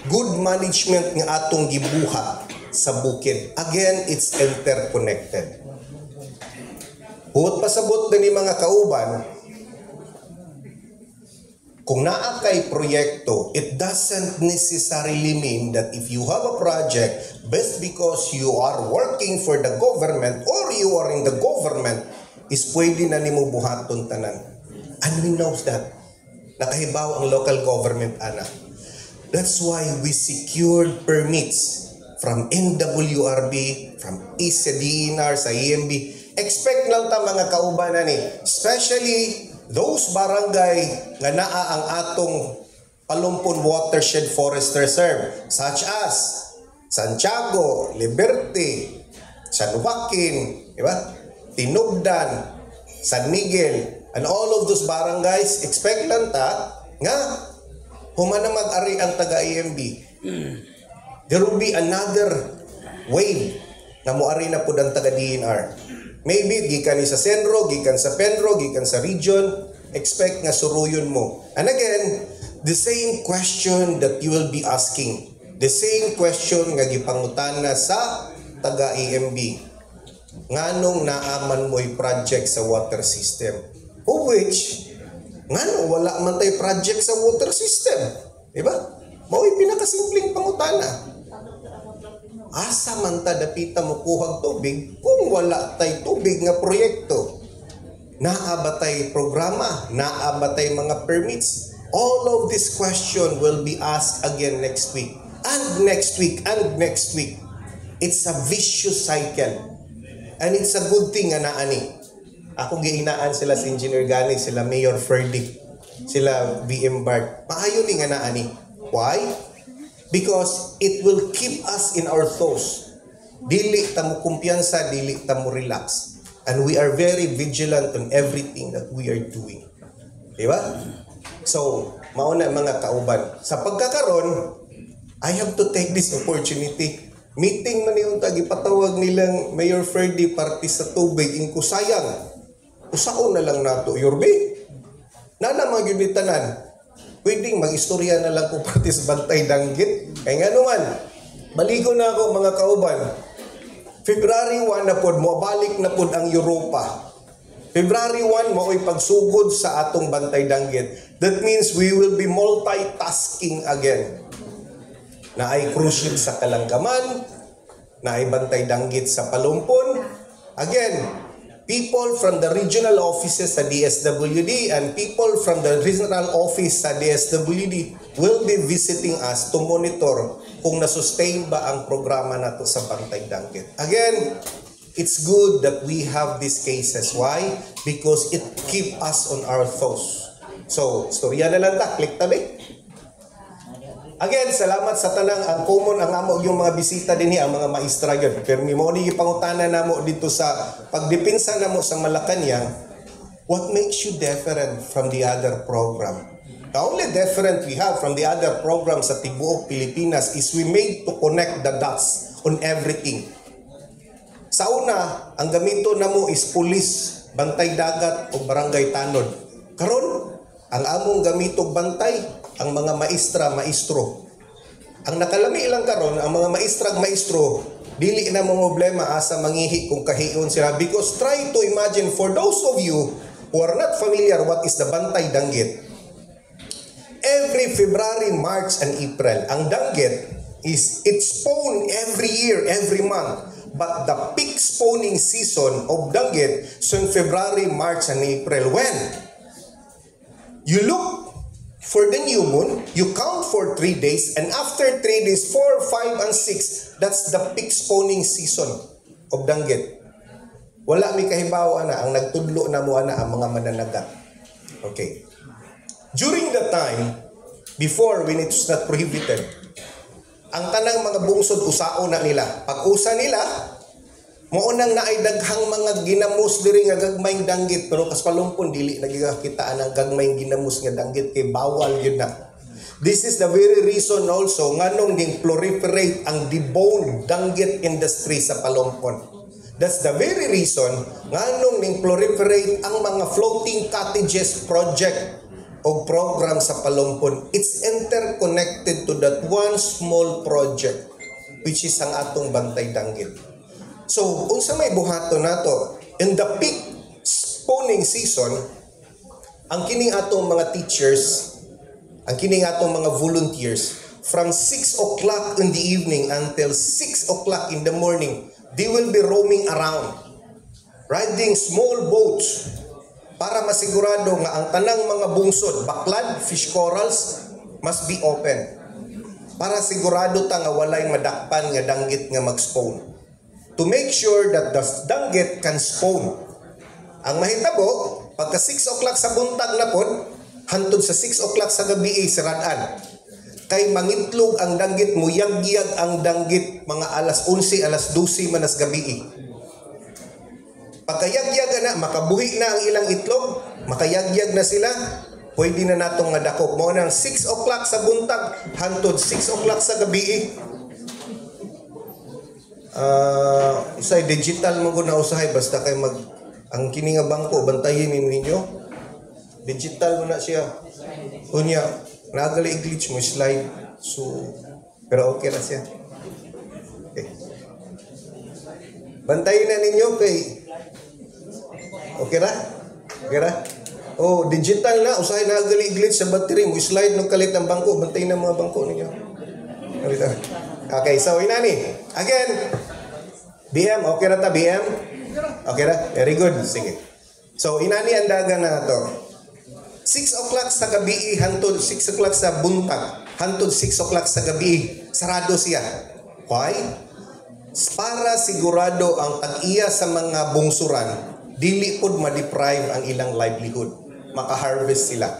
good management ng atong gibuhat sa bukid. Again, it's interconnected. Buot pasabot na ni mga kauban, kung naa kay proyekto, it doesn't necessarily mean that if you have a project, just because you are working for the government or you are in the government, is pwede na nimo buhaton tanan. And we know that. Nakahibaw ang local government, ana. That's why we secured permits from NWRB, from DENR, sa EMB. Expect lang ta mga kauban na ni, especially those barangay nga naa ang atong Palumpon Watershed Forest Reserve, such as Santiago, Liberty, San Joaquin, di ba? Tinubdan, San Miguel, and all of those barangays, expect lang ta nga humana mag-ari ang taga-EMB. There will be another wave na muari na po ang taga-DNR. Maybe gikan ni sa Senro, gikan sa Penro, gikan sa region, expect nga suruyon mo. And again, the same question that you will be asking, the same question nga gipangutana sa taga-EMB. Nganong naaman mo'y project sa water system? Of which, nganong wala man tayo project sa water system? Diba? Mao'y pinakasimpleng pangutana. Asa man ta dapita mo kuhag tubig kung wala tay tubig nga proyekto? Naa ba tay programa? Naa ba tay mga permits? All of this question will be asked again next week. And next week, and next week. It's a vicious cycle. And it's a good thing nga naani. Ako giinaan sila si Engineer Gani, sila Mayor Ferdy, sila VM Bart. Maayo ni nga naani. Why? Because it will keep us in our toes. Dili ta mo kumpiyansa, dili ta mo relax. And we are very vigilant on everything that we are doing. Diba? So, mauna mga kauban. Sa pagkakaroon, I have to take this opportunity. Meeting man yung tagipatawag nilang Mayor Ferdy party sa tubig, ingko sayang. Usaon na lang nato, Yorbe. Nana mga gibitanan. Pwedeng mag-istorya na lang ko party sa Bantay Danggit. Kaya nga naman, baligo na ako mga kauban. February 1 na pod, mabalik na pod ang Europa. February 1, mao'y pagsugod sa atong Bantay Danggit. That means we will be multitasking again. Na ay cruise ship sa Kalanggaman, na ay Bantay Danggit sa Palumpon. Again, people from the regional offices sa DSWD and people from the regional office sa DSWD will be visiting us to monitor kung na-sustain ba ang programa na to sa Bantay Danggit. Again, it's good that we have these cases. Why? Because it keep us on our toes. So, storya na lang ta. Click tabi. Again, salamat sa tanang ang common ang amo yung mga bisita din ang mga maestra yun. Pero mo ni ipangutana namo dito sa pagdepensa namo sa Malacañang. What makes you different from the other program? The only different we have from the other programs sa tibuok Pilipinas is we made to connect the dots on everything. Sa una, ang gamito na mo is pulis, bantay dagat o barangay tanod. Karon, ang among gamitog bantay, ang mga maestra, maestro. Ang nakalami lang karon, ang mga maestrag maestro, dili na mo problema asa mangihi kung kahiyon sila. Because try to imagine, for those of you who are not familiar what is the Bantay Danggit, every February, March, and April, ang Danggit is it's spawn every year, every month. But the peak spawning season of Danggit is in February, March, and April. When you look for the new moon, you count for 3 days, and after 3 days, 4, 5, and 6, that's the peak spawning season of Danggit. Wala mi kahibaw ana, ang nagtudlo na mo ana ang mga mananagat. Okay. During the time, before when it was not prohibited, ang tanang mga bungsod usao na nila. Pag usa nila, maunang naay daghang mga ginamos diri nga gagmayng danggit, pero kas palumpon dili nagkita ang gagmayng ginamos nga danggit kay bawal gyud na. This is the very reason also nganong ning proliferate ang deboned danggit industry sa Palumpon. That's the very reason nganong ning proliferate ang mga floating cottages project o program sa Palumpon. It's interconnected to that one small project which is ang atong Bantay Danggit. So, unsa may buhaton nato? In the peak spawning season, ang kining atong mga teachers, ang kining atong mga volunteers, from 6 o'clock in the evening until 6 o'clock in the morning, they will be roaming around, riding small boats, para masigurado nga ang tanang mga bungsod, baklad, fish corrals, must be open. Para sigurado ta nga walay madakpan nga danggit nga mag-spawn. To make sure that the danggit can spawn. Ang mahitabo, pagka 6 o'clock sa buntag na pod, hantod sa 6 o'clock sa gabi siradan. Kay mangitlog ang danggit, muyag-yag ang danggit mga alas 11, alas 12 manas gabi. Pagkayag-yag na, makabuhi na ang ilang itlog, makayag-yag na sila, pwede na natong madakop. Mo nang 6 o'clock sa buntag, hantod 6 o'clock sa gabi. Usay digital mo na usahay, basta kay ang kini nga bangko, bantayin ninyo. Digital mo na siya. Unya, nagali glitch mo slide. So, pero okay na siya. Okay. Bantayin na ninyo kay okay ra? Okay ra? Oh, digital na. Usahay na nagali glitch sa battery mo. Slide no kalit ng bangko. Bantayin na mga bangko ninyo. Okay, so inani. Again, BM, okay ra ta BM? Okay ra? Very good. Sige. So, inani ang daga na to. 6 o'clock sa gabi, hantod 6 o'clock sa buntag, hantod 6 o'clock sa gabi, sarado siya. Why? Para sigurado ang tag-iya sa mga bungsuran, dili pod ma-deprive ang ilang livelihood. Maka-harvest sila.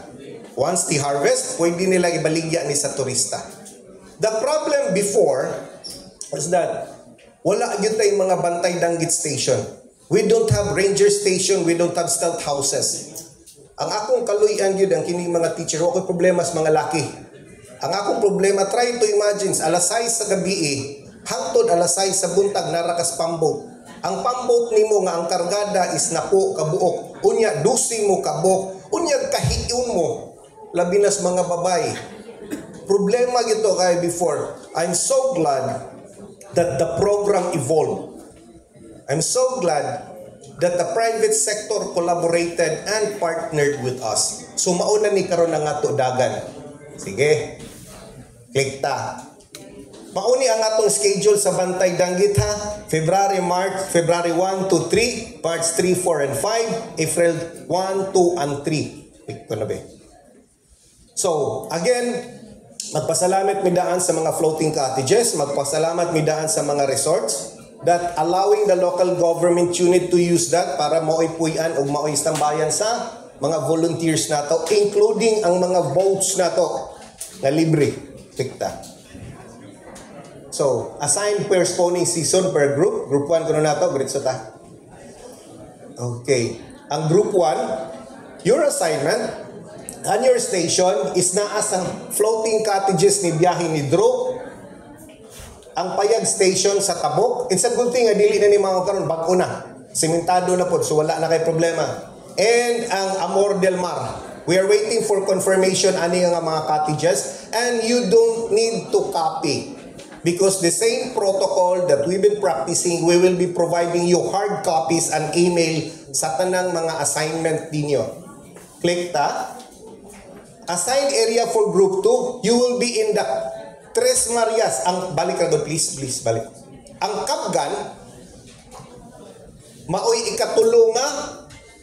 Once the harvest, pwede nila ibaligya ni sa turista. The problem before is that wala yun tayong mga Bantay Danggit station. We don't have ranger station, we don't have stealth houses. Ang akong kaluyan yun, ang kining mga teacher, ako problema sa mga laki. Ang akong problema, try to imagine, alas 6 sa gabi, hangtod alas 6 sa buntag, narakas pambot. Ang pambot nimo nga ang kargada is napo kabuok. Unya, dusing mo kabok. Unya, kahiyon mo. Labinas mga babay. Problema gito kay before. I'm so glad that the program evolved. I'm so glad that the private sector collaborated and partnered with us. So mauna ni karon nga ato dagan. Sige. Click ta. Mauni ang atong schedule sa Bantay Danggit ha. February 1 to 3, March 3, 4, and 5, April 1, 2, and 3. Ito na ba? So, again, magpasalamat mi daan sa mga floating cottages, magpasalamat mi daan sa mga resorts that allowing the local government unit to use that para maoy-puyan o maoy-istambayan sa mga volunteers nato, including ang mga boats nato na libre. Tikta. So, assigned per spawning season per group. Group 1 kuno nato, gritso ta. Okay. Ang Group 1, your assignment on your station is naa sa floating cottages ni Biyahe ni Drew, ang Payag Station sa Tabok. It's a good thing nga dili na ni mga karon bag-o na. Simentado na po, so wala na kay problema. And ang Amor del Mar. We are waiting for confirmation ani nga mga cottages, and you don't need to copy. Because the same protocol that we've been practicing, we will be providing you hard copies and email sa tanang mga assignment ninyo. Click ta. Assigned area for group 2, you will be in the Tres Marias. Ang balik ka doon, please, balik. Ang Kapgan, maoy ikatulo nga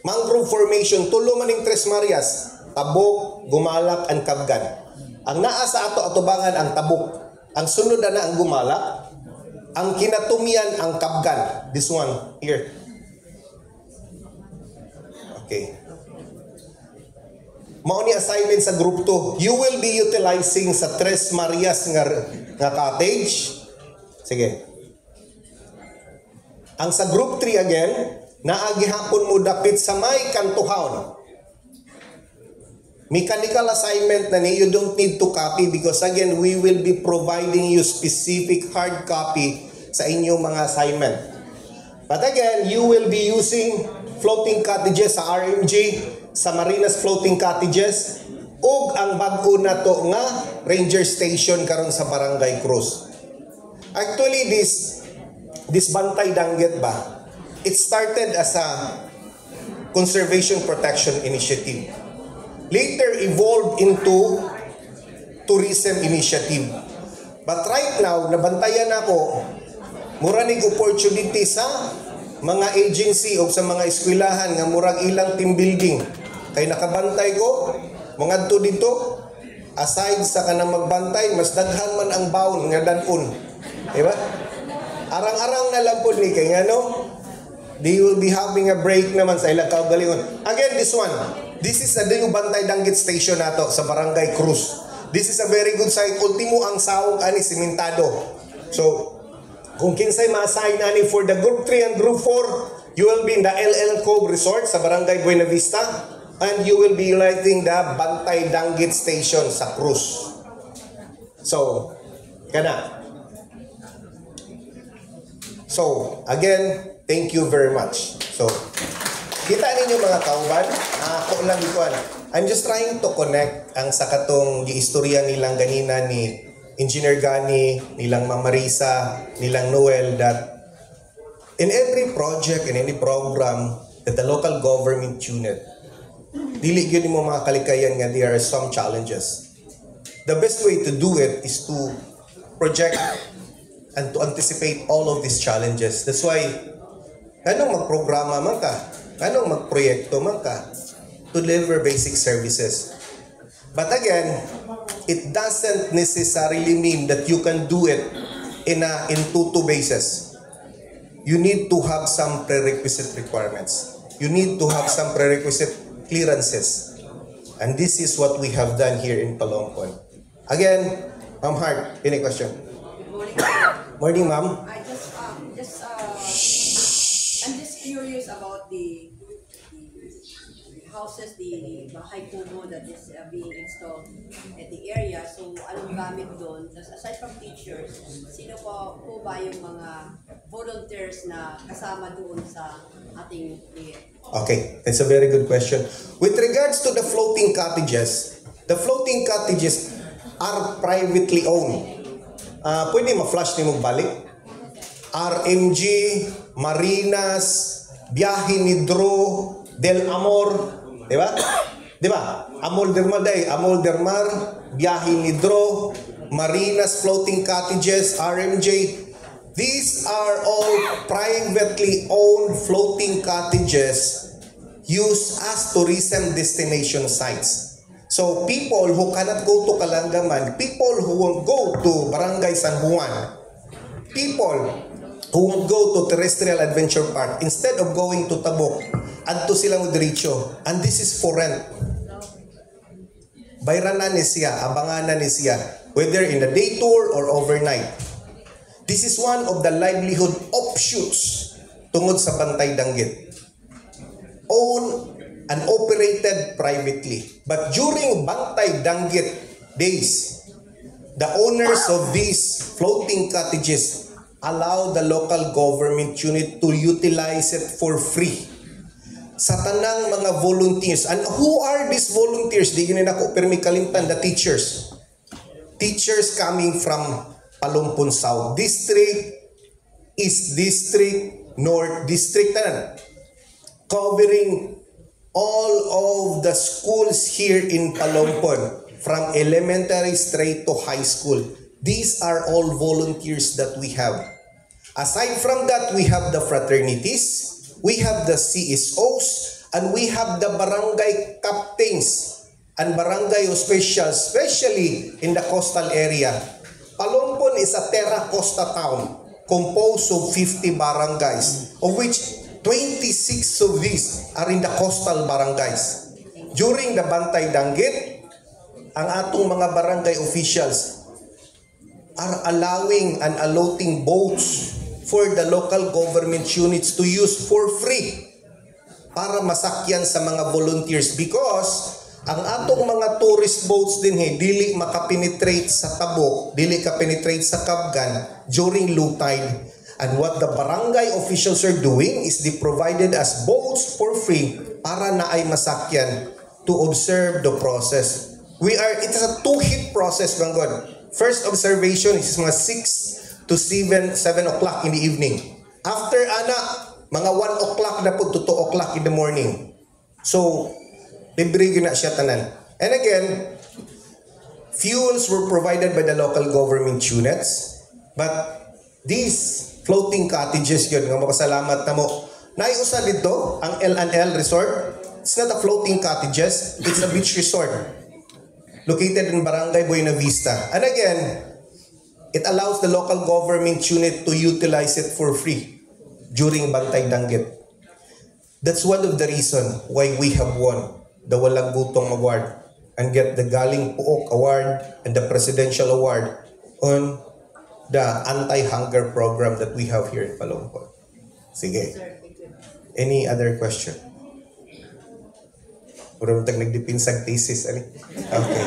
mangrove formation, tulo man ning Tres Marias, Tabok, Gumalak, and Kapgan. Ang naa sa atubangan ang Tabok. Ang sunod na ang Gumalak, ang kinatumian ang Kapgan. This one here. Okay. Mao ni assignment sa group 2. You will be utilizing sa Tres Marias nga cottage. Sige. Ang sa group 3 again, naagihapon mo dapit sa may kantuhaon. Mechanical assignment na ni, you don't need to copy because again, we will be providing you specific hard copy sa inyong mga assignment. But again, you will be using floating cottages sa RMG, sa Marinas floating cottages, ug ang bag-o na to nga ranger station karon sa Barangay Cruz. Actually, this Bantay Danggit ba, it started as a conservation protection initiative. Later evolved into tourism initiative. But right now, nabantayan ako, mura ning opportunity sa mga agency o sa mga eskwelahan nga murag ilang team building. Kay nakabantay ko, mga dito, aside sa kanang magbantay, mas daghan man ang baon nga danon. Diba? Arang-arang na lang po ni kay nga no, they will be having a break naman sa ilang kaugalingon. Again, this one. This is a new Bantay Danggit Station nato sa Barangay Cruz. This is a very good site. Ultimo ang sawog ani simentado. So, kung kinsay ma-assign ani for the group 3 and group 4, you will be in the LL Cove Resort sa Barangay Buena Vista, and you will be utilizing the Bantay Danggit Station sa Cruz. So, kana. So, again, thank you very much. So, kita ninyo mga kauban, ako lang ikuan. I'm just trying to connect ang sakatong giistorya nilang ganina ni Engineer Gani, nilang Ma'am Marisa, nilang Noel, that in every project, in any program that the local government unit, dili yun mo mga kalikayan nga there are some challenges. The best way to do it is to project and to anticipate all of these challenges. That's why, anong magprograma man ka? Anong magproyekto man ka to deliver basic services? But again, it doesn't necessarily mean that you can do it in two bases. You need to have some prerequisite requirements. You need to have some prerequisite clearances. And this is what we have done here in Palongpon. Again, Ma'am Hart, any question? Good morning. Morning, Ma'am. I'm just curious about the houses, the bahay kubo that is being installed at the area. So, anong gamit doon? Aside from teachers, sino po ba yung mga volunteers na kasama doon sa ating liit? Okay, that's a very good question. With regards to the floating cottages are privately owned. Pwede ma-flash ni mo balik? RMG, Marinas, Biyahe ni Drew, Del Amor, di ba? Di ba? Amol del Mar, Biyahe ni Drew, Marinas Floating Cottages, RMJ. These are all privately owned floating cottages used as tourism destination sites. So people who cannot go to Kalangaman, people who won't go to Barangay San Juan, people who won't go to Terrestrial Adventure Park, instead of going to Tabok, adto sila mo diretso. And this is for rent. Bayranan ni siya, abanganan ni siya, whether in a day tour or overnight. This is one of the livelihood offshoots tungod sa Bantay Danggit. owned and operated privately. But during Bantay Danggit days, the owners of these floating cottages allow the local government unit to utilize it for free. Sa tanang mga volunteers. And who are these volunteers? Di gini nako pirmi kalimtan, the teachers. Teachers coming from Palumpon South District, East District, North District, covering all of the schools here in Palumpon, from elementary straight to high school. These are all volunteers that we have. Aside from that, we have the fraternities, we have the CSOs, and we have the barangay captains and barangay officials, especially in the coastal area. Palumpon is a Terra Costa town composed of 50 barangays, of which 26 of these are in the coastal barangays. During the Bantay Danggit, ang atong mga barangay officials are allowing and allotting boats for the local government units to use for free para masakyan sa mga volunteers, because ang atong mga tourist boats din dili makapenetrate sa Tabok, dili ka-penetrate sa Kabgan during low tide. And what the barangay officials are doing is they provided us boats for free para na ay masakyan to observe the process. It is a two-hit process, Banggod. First observation is mga 6 to 7 o'clock in the evening. After mga 1 o'clock na po to 2 o'clock in the morning. So, libre na siya tanan. And again, fuels were provided by the local government units, but these floating cottages yun, nga mapasalamat na mo. Naiusa dito, ang L&L Resort. It's not a floating cottages, it's a beach resort. Located in Barangay Buena Vista. And again, it allows the local government unit to utilize it for free during Bantay Danggit. That's one of the reasons why we have won the Walang Gutong Award and get the Galing Puok Award and the Presidential Award on the anti-hunger program that we have here in Palumpon. Sige. Any other question? Puro nagdipinsag thesis. Okay.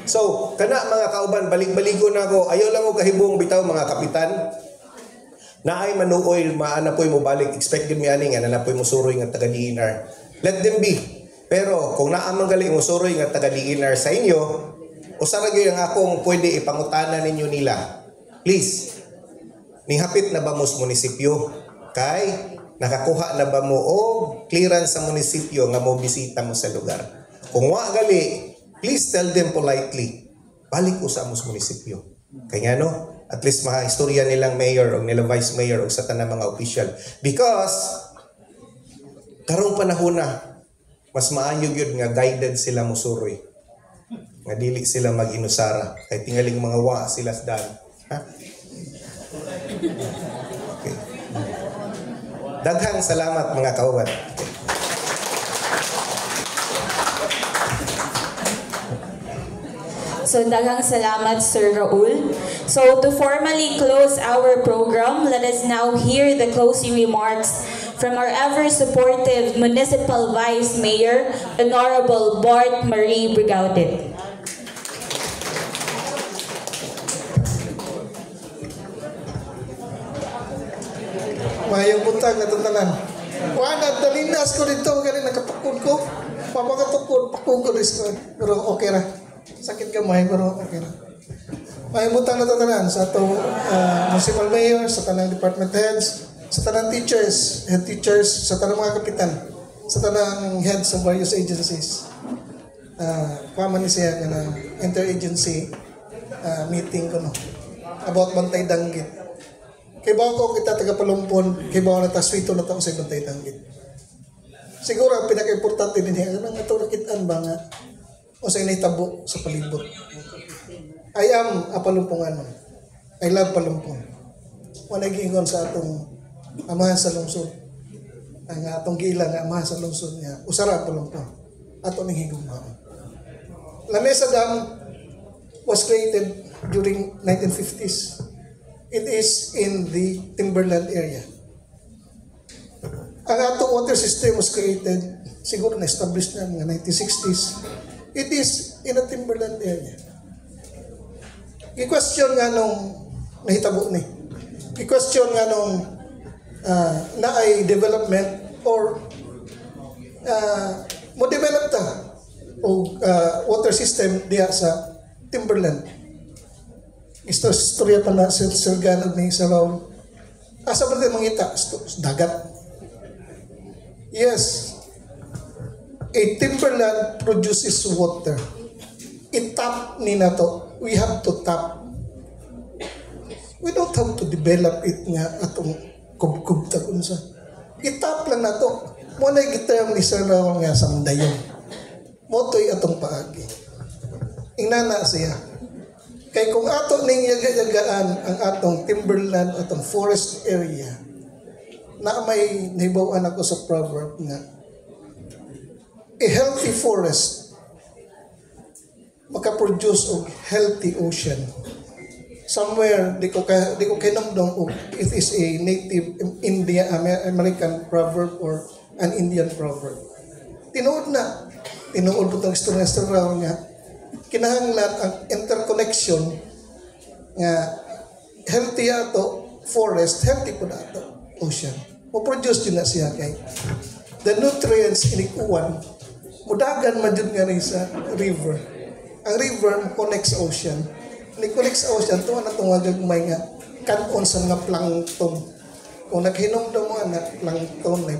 So, kana mga kauban, balik-baligo na ako. Ayaw lang ko kahibong bitaw mga kapitan. Na ay manuoy, maanapoy mo balik. Expect yun mi ani nga, nanapoy mo suroy nga taga-DNR. Let them be. Pero kung naamang galing mo suroy nga taga-DNR sa inyo, usara gyud ang akong pwede ipangutanan ninyo nila. Please, nihapit na ba mo sa munisipyo? Kay nakakuha na ba mo o clearance sa munisipyo nga mo bisita mo sa lugar? Kung wa gali, please tell them politely, balik ko sa amos munisipyo. Kaya no, at least mahistorya nilang mayor o nilang vice mayor o sa tanang mga official. Because karong panahon na, mas maayo yun nga guided sila musuroy. Nga dili sila mag-inusara. Kaya tingaling mga wa sila sa daan. Ha? Okay. Daghang salamat mga kauban. So, daghang salamat, Sir Raul. So, to formally close our program, let us now hear the closing remarks from our ever-supportive Municipal Vice Mayor, Honorable Bart Marie Brigaudet. Mayong buntag na tantanan. Wala, dalinas ko dito, galing nakatukod ko. Papakatukod, pakugod ko. Pero okay ra. Sakit kamay, pero okay ra. Mayong buntag na tantanan sa itong municipal mayor, sa tanang department heads, sa tanang teachers, head teachers, sa tanang mga kapitan, sa tanang heads of various agencies. Paman ni siya na interagency meeting ko no, about Bantay Danggit. Kay bago ko kita taga Palumpon, kay bago na taswito na taong sa Bantay Danggit. Siguro ang pinaka-importante din niya, ano nga ito nakitaan ba nga o sa initabo sa palibot. I am a Palumpongan. I love Palumpon. Wanagingon sa atong amahan sa lungsod. Ang atong gilang nga amahan sa lungsod niya, usara Palumpon. Ato ning higugmaon. La Mesa Dam was created during 1950s. It is in the Timberland area. ang ato water system was created, siguro na-establish na mga 1960s. It is in a timberland area. I-question nga nung nahitabo ni. I-question nga nung na ay development or mo develop ta o water system diya sa timberland. Istorya pa na Sir Ganod ni sa Raul. Asa ba tayo mangita? Dagat. Yes. A timberland produces water. I-tap ni na to. We have to tap. We don't have to develop it nga atong kub-kub ta kunsa. I-tap lang na to. Muna i-term ni Sir Raul nga sa dayon. Motoy atong paagi. Ingnana siya. Kay kung ato ning yaga-yagaan ang atong timberland, atong forest area, na may nahibawan ako sa proverb nga, a healthy forest makaproduce og healthy ocean. Somewhere, di ko kinamdong og it is a native American proverb or an Indian proverb. Tinuod po itong istorya nga, kinahanglan ang interconnection nga healthy ato forest, healthy po na ato ocean. Mo-produce yun na siya kay the nutrients inikuan mudagan man yun nga rin sa river. Ang river connects ocean. Ni-connects ocean, ito na itong gagmay nga kanon sa mga plankton. Kung naghinom daw mo na plankton,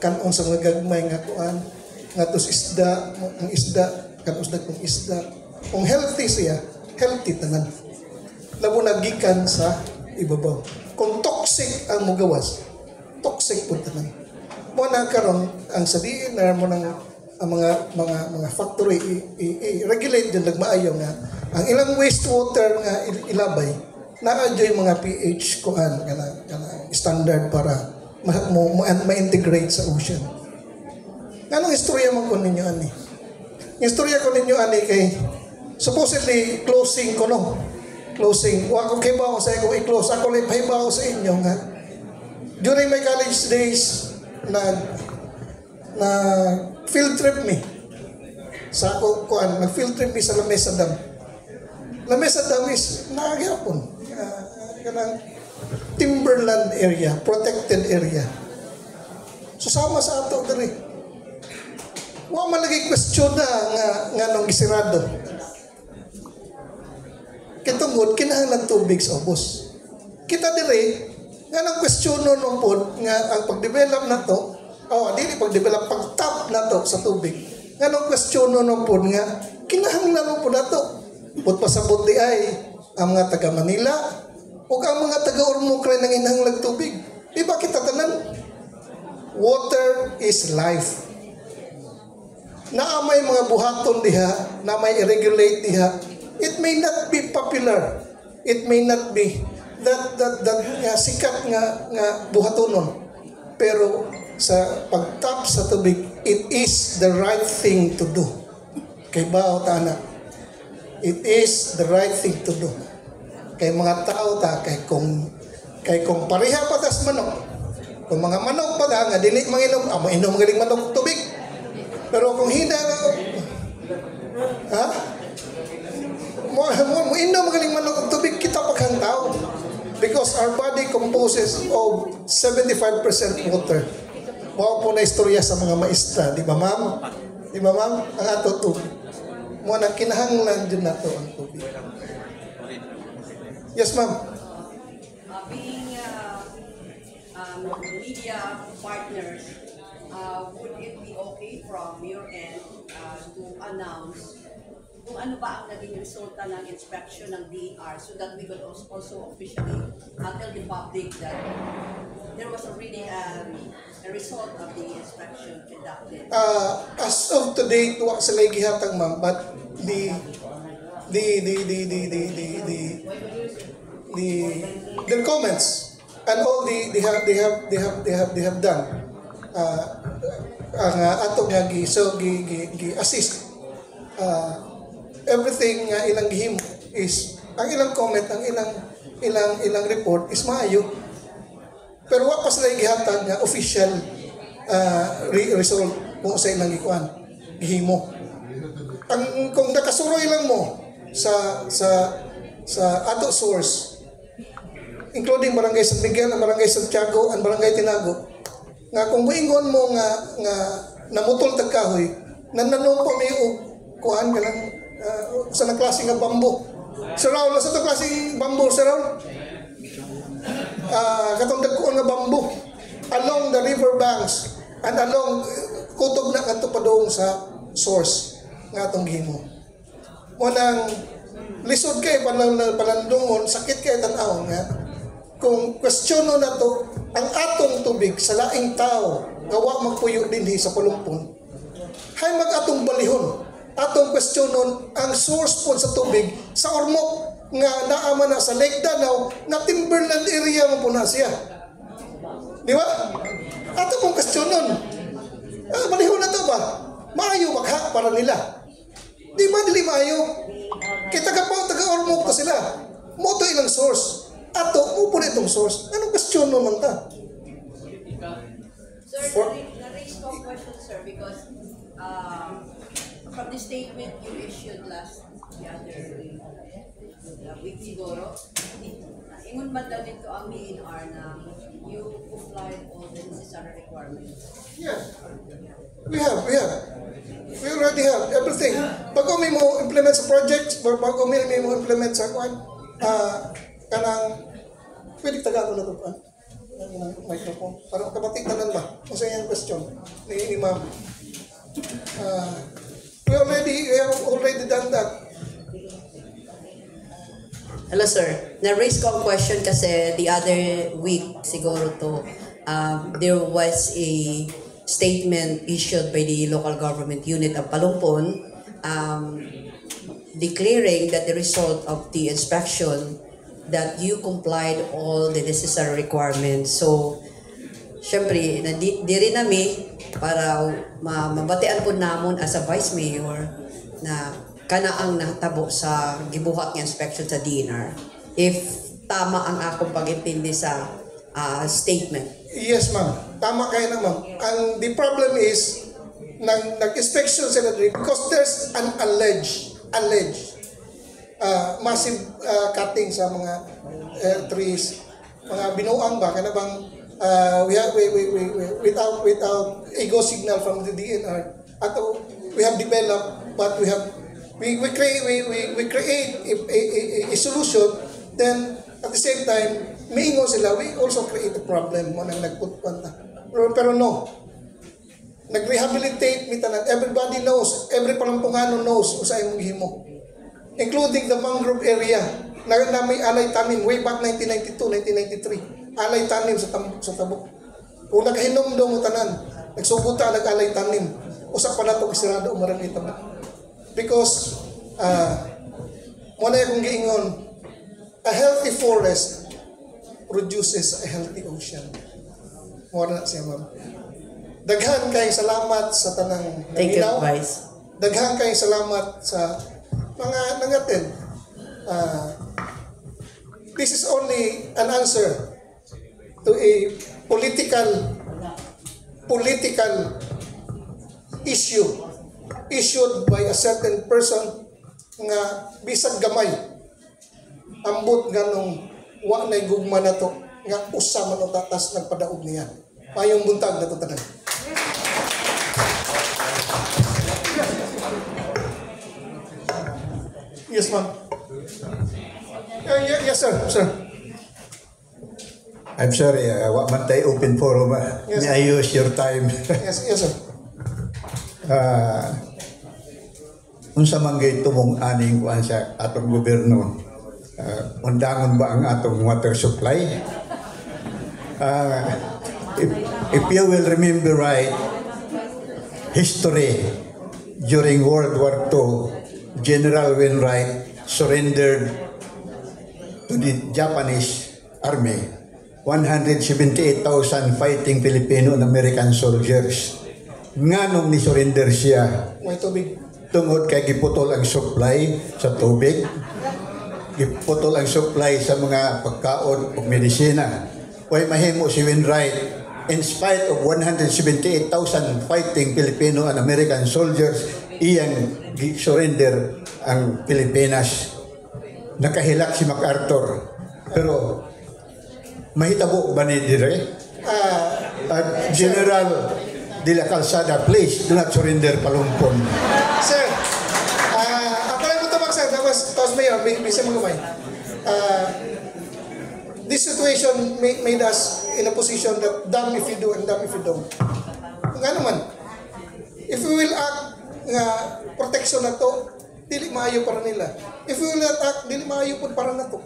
kanon sa mga gagmay nga kuan nga tos isda, ang isda kanusdag kong isda. Kung healthy siya, healthy tanan. Labo nagikan sa ibabaw. Kung toxic ang mugawas, toxic po tanan. Mo na karon ang sabihin na mo ng ang mga factory i-regulate din nagmaayo nga ang ilang wastewater nga ilabay na-adyo yung mga pH kuan kana standard para ma-integrate sa ocean. Anong istorya man ko ninyo ani? Istorya ko ninyo ani kay supposedly closing ko no. Closing. Wa ko kay bawo sa ako i-close. Ako lang pahibaw sa inyo nga. During my college days na field trip me. Sa ako kuan, nag-field trip me sa La Mesa Dam. La Mesa Dam is nagyapon. Kanang timberland area, protected area. Susama sa ato diri. Wa malagi question na nga nung gisirado. Kitungod kinahanglan tubig sa ubos. Kita dire nga nang question no pod nga ang pag-develop na to, dili pag-develop pag-tap na to sa tubig. Nga nang question no pod nga kinahanglan po na to. Pud pasabot di ay ang mga taga Manila o ang mga taga Ormocray nang inahanglag tubig. Di ba kita tanan? Water is life. Na may mga buhaton diha, na may i-regulate diha, it may not be popular. It may not be that sikat nga buhatonon. Pero sa pagtap sa tubig, it is the right thing to do. Kay bao tana. It is the right thing to do. Kay mga tao ta kay kung pareha patas manok. Kung mga manok pa nga dili manginom, mainom galing manok tubig. Pero kung hindi mo inom galing manok tubig kita paghang tao. Because our body composes of 75% water. Mao po na istorya sa mga maestra, di ba ma'am? Di ba ma'am? Ang ato tubig. Mo na kinahanglan din nato ang tubig. Yes ma'am. Being media partners, would it be okay from your end to announce kung ano ba ang naging resulta ng inspection ng DER so that we could also officially tell the public that there was already a result of the inspection conducted? As of today, tuwa sa lay gihatag ma'am, but the comments and all they have done ang ato nga gi assist everything nga ilang gihimo is ang ilang comment, ang ilang report is maayo, pero wa pa sila gihatag nga official resolve kung sa ilang ikuan gihimo. Ang kung nakasuroy lang mo sa ato source, including Barangay San Miguel, Barangay Santiago, and Barangay Tinago, nga kung moingon mo nga namutol tag kahoy, nananong pa may kuan ka lang sa klase nga bambo. Sir Raul, sa ito klase bambo, Sir Raul? Katong dagkuan nga bambo along the river banks and along kutob na kanto padong sa source nga atong gihimo. Mo nang lisod kay palandungon, sakit kay tan-aw nga kung kwestiyono na to ang atong tubig sa laing tao nga wa magpuyo dinhi sa Palumpon, hay mag-atong balihon, atong kwestiyonon ang source po sa tubig sa Ormoc nga naama na sa Lake Danau na timberland area mo po na siya. Di ba? Ato pong kwestiyonon. Balihon na to ba? Maayo magha para nila. Di ba dili maayo? Kaya taga-Ormoc to sila. Mo to ilang source. Ato, mo po na itong source. Anong kwestiyonon man ta? Sir, na-raise ko ang question, sir, because from the statement you issued the other week siguro, ingon man daw dito ang DNR na you complied all the necessary requirements. Yeah. We already have everything. Bago may mo implement sa projects, bago may mo implement sa kanang pwede tagaan na ito pa. Microphone. Parang kabatiganan ba? Kung sa iyang question ni ma'am. We have already done that. Hello, sir. Na-raise ko ang question kasi the other week siguro to, there was a statement issued by the local government unit of Palumpon declaring that the result of the inspection that you complied all the necessary requirements. So, syempre, di rin nami para mabatian po namon as a vice mayor na kanaang natabo sa gibuhat ng inspection sa DNR. If tama ang akong pag-intindi sa statement. Yes, ma'am. Tama kayo na, ma'am. The problem is, nag-inspection sila because there's an alleged massive cutting sa mga trees, mga binuang ba, kana bang without ego signal from the DNR, at we have developed, but we create a solution, then at the same time maingon sila, we also create a problem mo nang nagputpanta. Pero no, nag-rehabilitate mi tanan. Everybody knows, every Palampungano knows usa imong gihimo, including the mangrove area na may alay tanim way back 1992, 1993. Alay tanim sa tabok. Kung nakahinomdom mo tanan, nagsubuta nag-alay tanim. Usa pa na to isirado umarang tabok. Because muna akong giingon, a healthy forest produces a healthy ocean. Muna na siya, ma'am. Daghan kay salamat sa tanang Thank you, naminaw. Vice. Daghan kay salamat sa mga nangatin. This is only an answer to a political issue issued by a certain person nga bisag gamay ambot ganong wa nay gugma na to nga usa man o tatas nagpadaog niya. Mayong buntag na to tanan. Yes, ma'am. Yes, sir. I'm sorry, wa man tayo open forum. Yes. May I use your time? Yes, sir. Unsa man gay tumong aning kuan sa atong gobyerno, undangon ba ang atong water supply? If you will remember right, history during World War II, General Wainwright surrendered to the Japanese army 178,000 fighting Filipino and American soldiers. Nganong ni surrender siya? May tubig. Tungod kay giputol ang supply sa tubig, giputol ang supply sa mga pagkaon o medisina. Way mahimo si Wainwright in spite of 178,000 fighting Filipino and American soldiers, iyang surrender ang Pilipinas. Nakahilak si MacArthur. Pero mahitabo ba ni dire? General de la Calzada, please do not surrender Palumpon. Sir, ako lang ito sir, tapos Mayor, bisa mo gamay. This situation made us in a position that damn if you do and damn if you don't. Nga naman, if we will act nga protection na to, dili maayo para nila. If we will not act, dili maayo po para na to.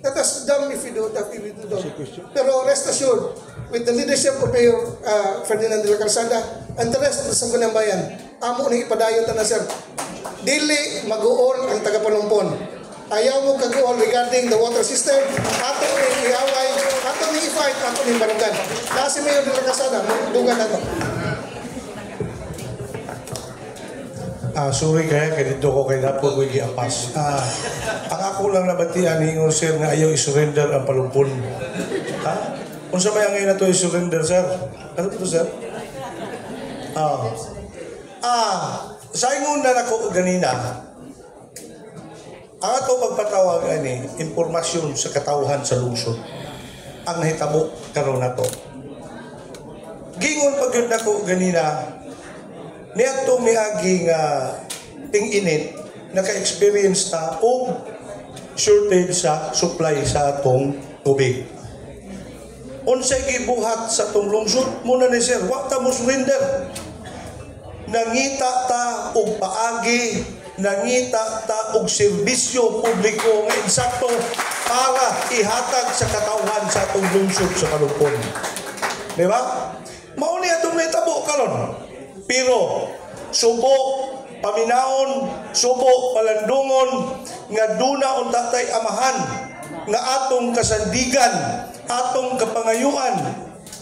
That is damn if you do, damn if you don't. Pero rest assured, with the leadership of Mayor Ferdinand de la Calzada and the rest of the Sangguniang Bayan, amo nang ipadayon ta na sir. Dili mag-uol ang taga-Palumpon. Ayaw mo kag-uol regarding the water system, ato ni iaway, ato ni i-fight, ato ni barugan. Kasi Mayor de la Calzada, dugan na to. Sorry kaya dito ko kay Dapo ko giapas. Ang ako lang nabatian hingon sir nga ayaw i-surrender ang Palumpon. Ha? Unsa may ang na to i-surrender sir? Ano to sir? Sa ingon na nako ganina. Ang ato pagpatawag ani impormasyon sa katawhan sa lungsod. Ang nahitabo karon nato. Gingon pag yun nako ganina. Niadto miagi nga ting-init naka-experience ta og shortage sa supply sa atong tubig. Unsay gibuhat sa atong lungsod muna ni sir, wa ta mo surrender. Nangita ta og paagi, nangita ta og serbisyo publiko nga insakto para ihatag sa katawhan sa atong lungsod sa Palumpon. Di ba? Mao ni atong nahitabo karon. Pero subo paminaon, subo palandungon nga duna unta tay amahan nga atong kasandigan, atong kapangayuan,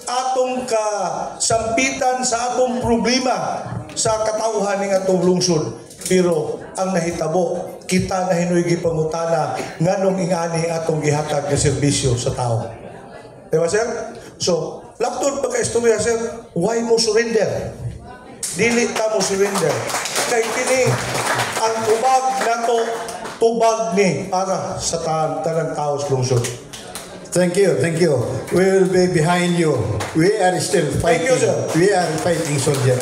atong kasampitan sa atong problema sa katawhan ning atong lungsod. Pero ang nahitabo, kita na hinoy gipangutana nganong ingani atong gihatag nga serbisyo sa tao. Diba sir? So, laktod pagka-istorya sir, why mo surrender? Dili ta mo surrender. Kay kini ang tubag nato, tubag ni para sa tanang tao sa lungsod. Thank you, thank you. We will be behind you. We are still fighting. Thank you, sir. We are fighting soldiers.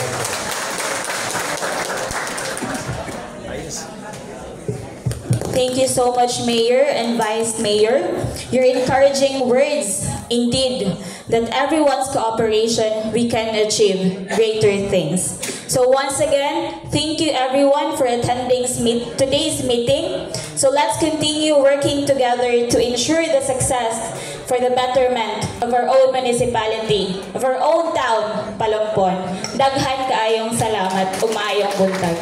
Thank you so much, Mayor and Vice Mayor. Your encouraging words, indeed, that everyone's cooperation, we can achieve greater things. So once again, thank you everyone for attending today's meeting. So let's continue working together to ensure the success for the betterment of our own municipality, of our own town, Palumpon. Daghan kaayong salamat, umayong buntag.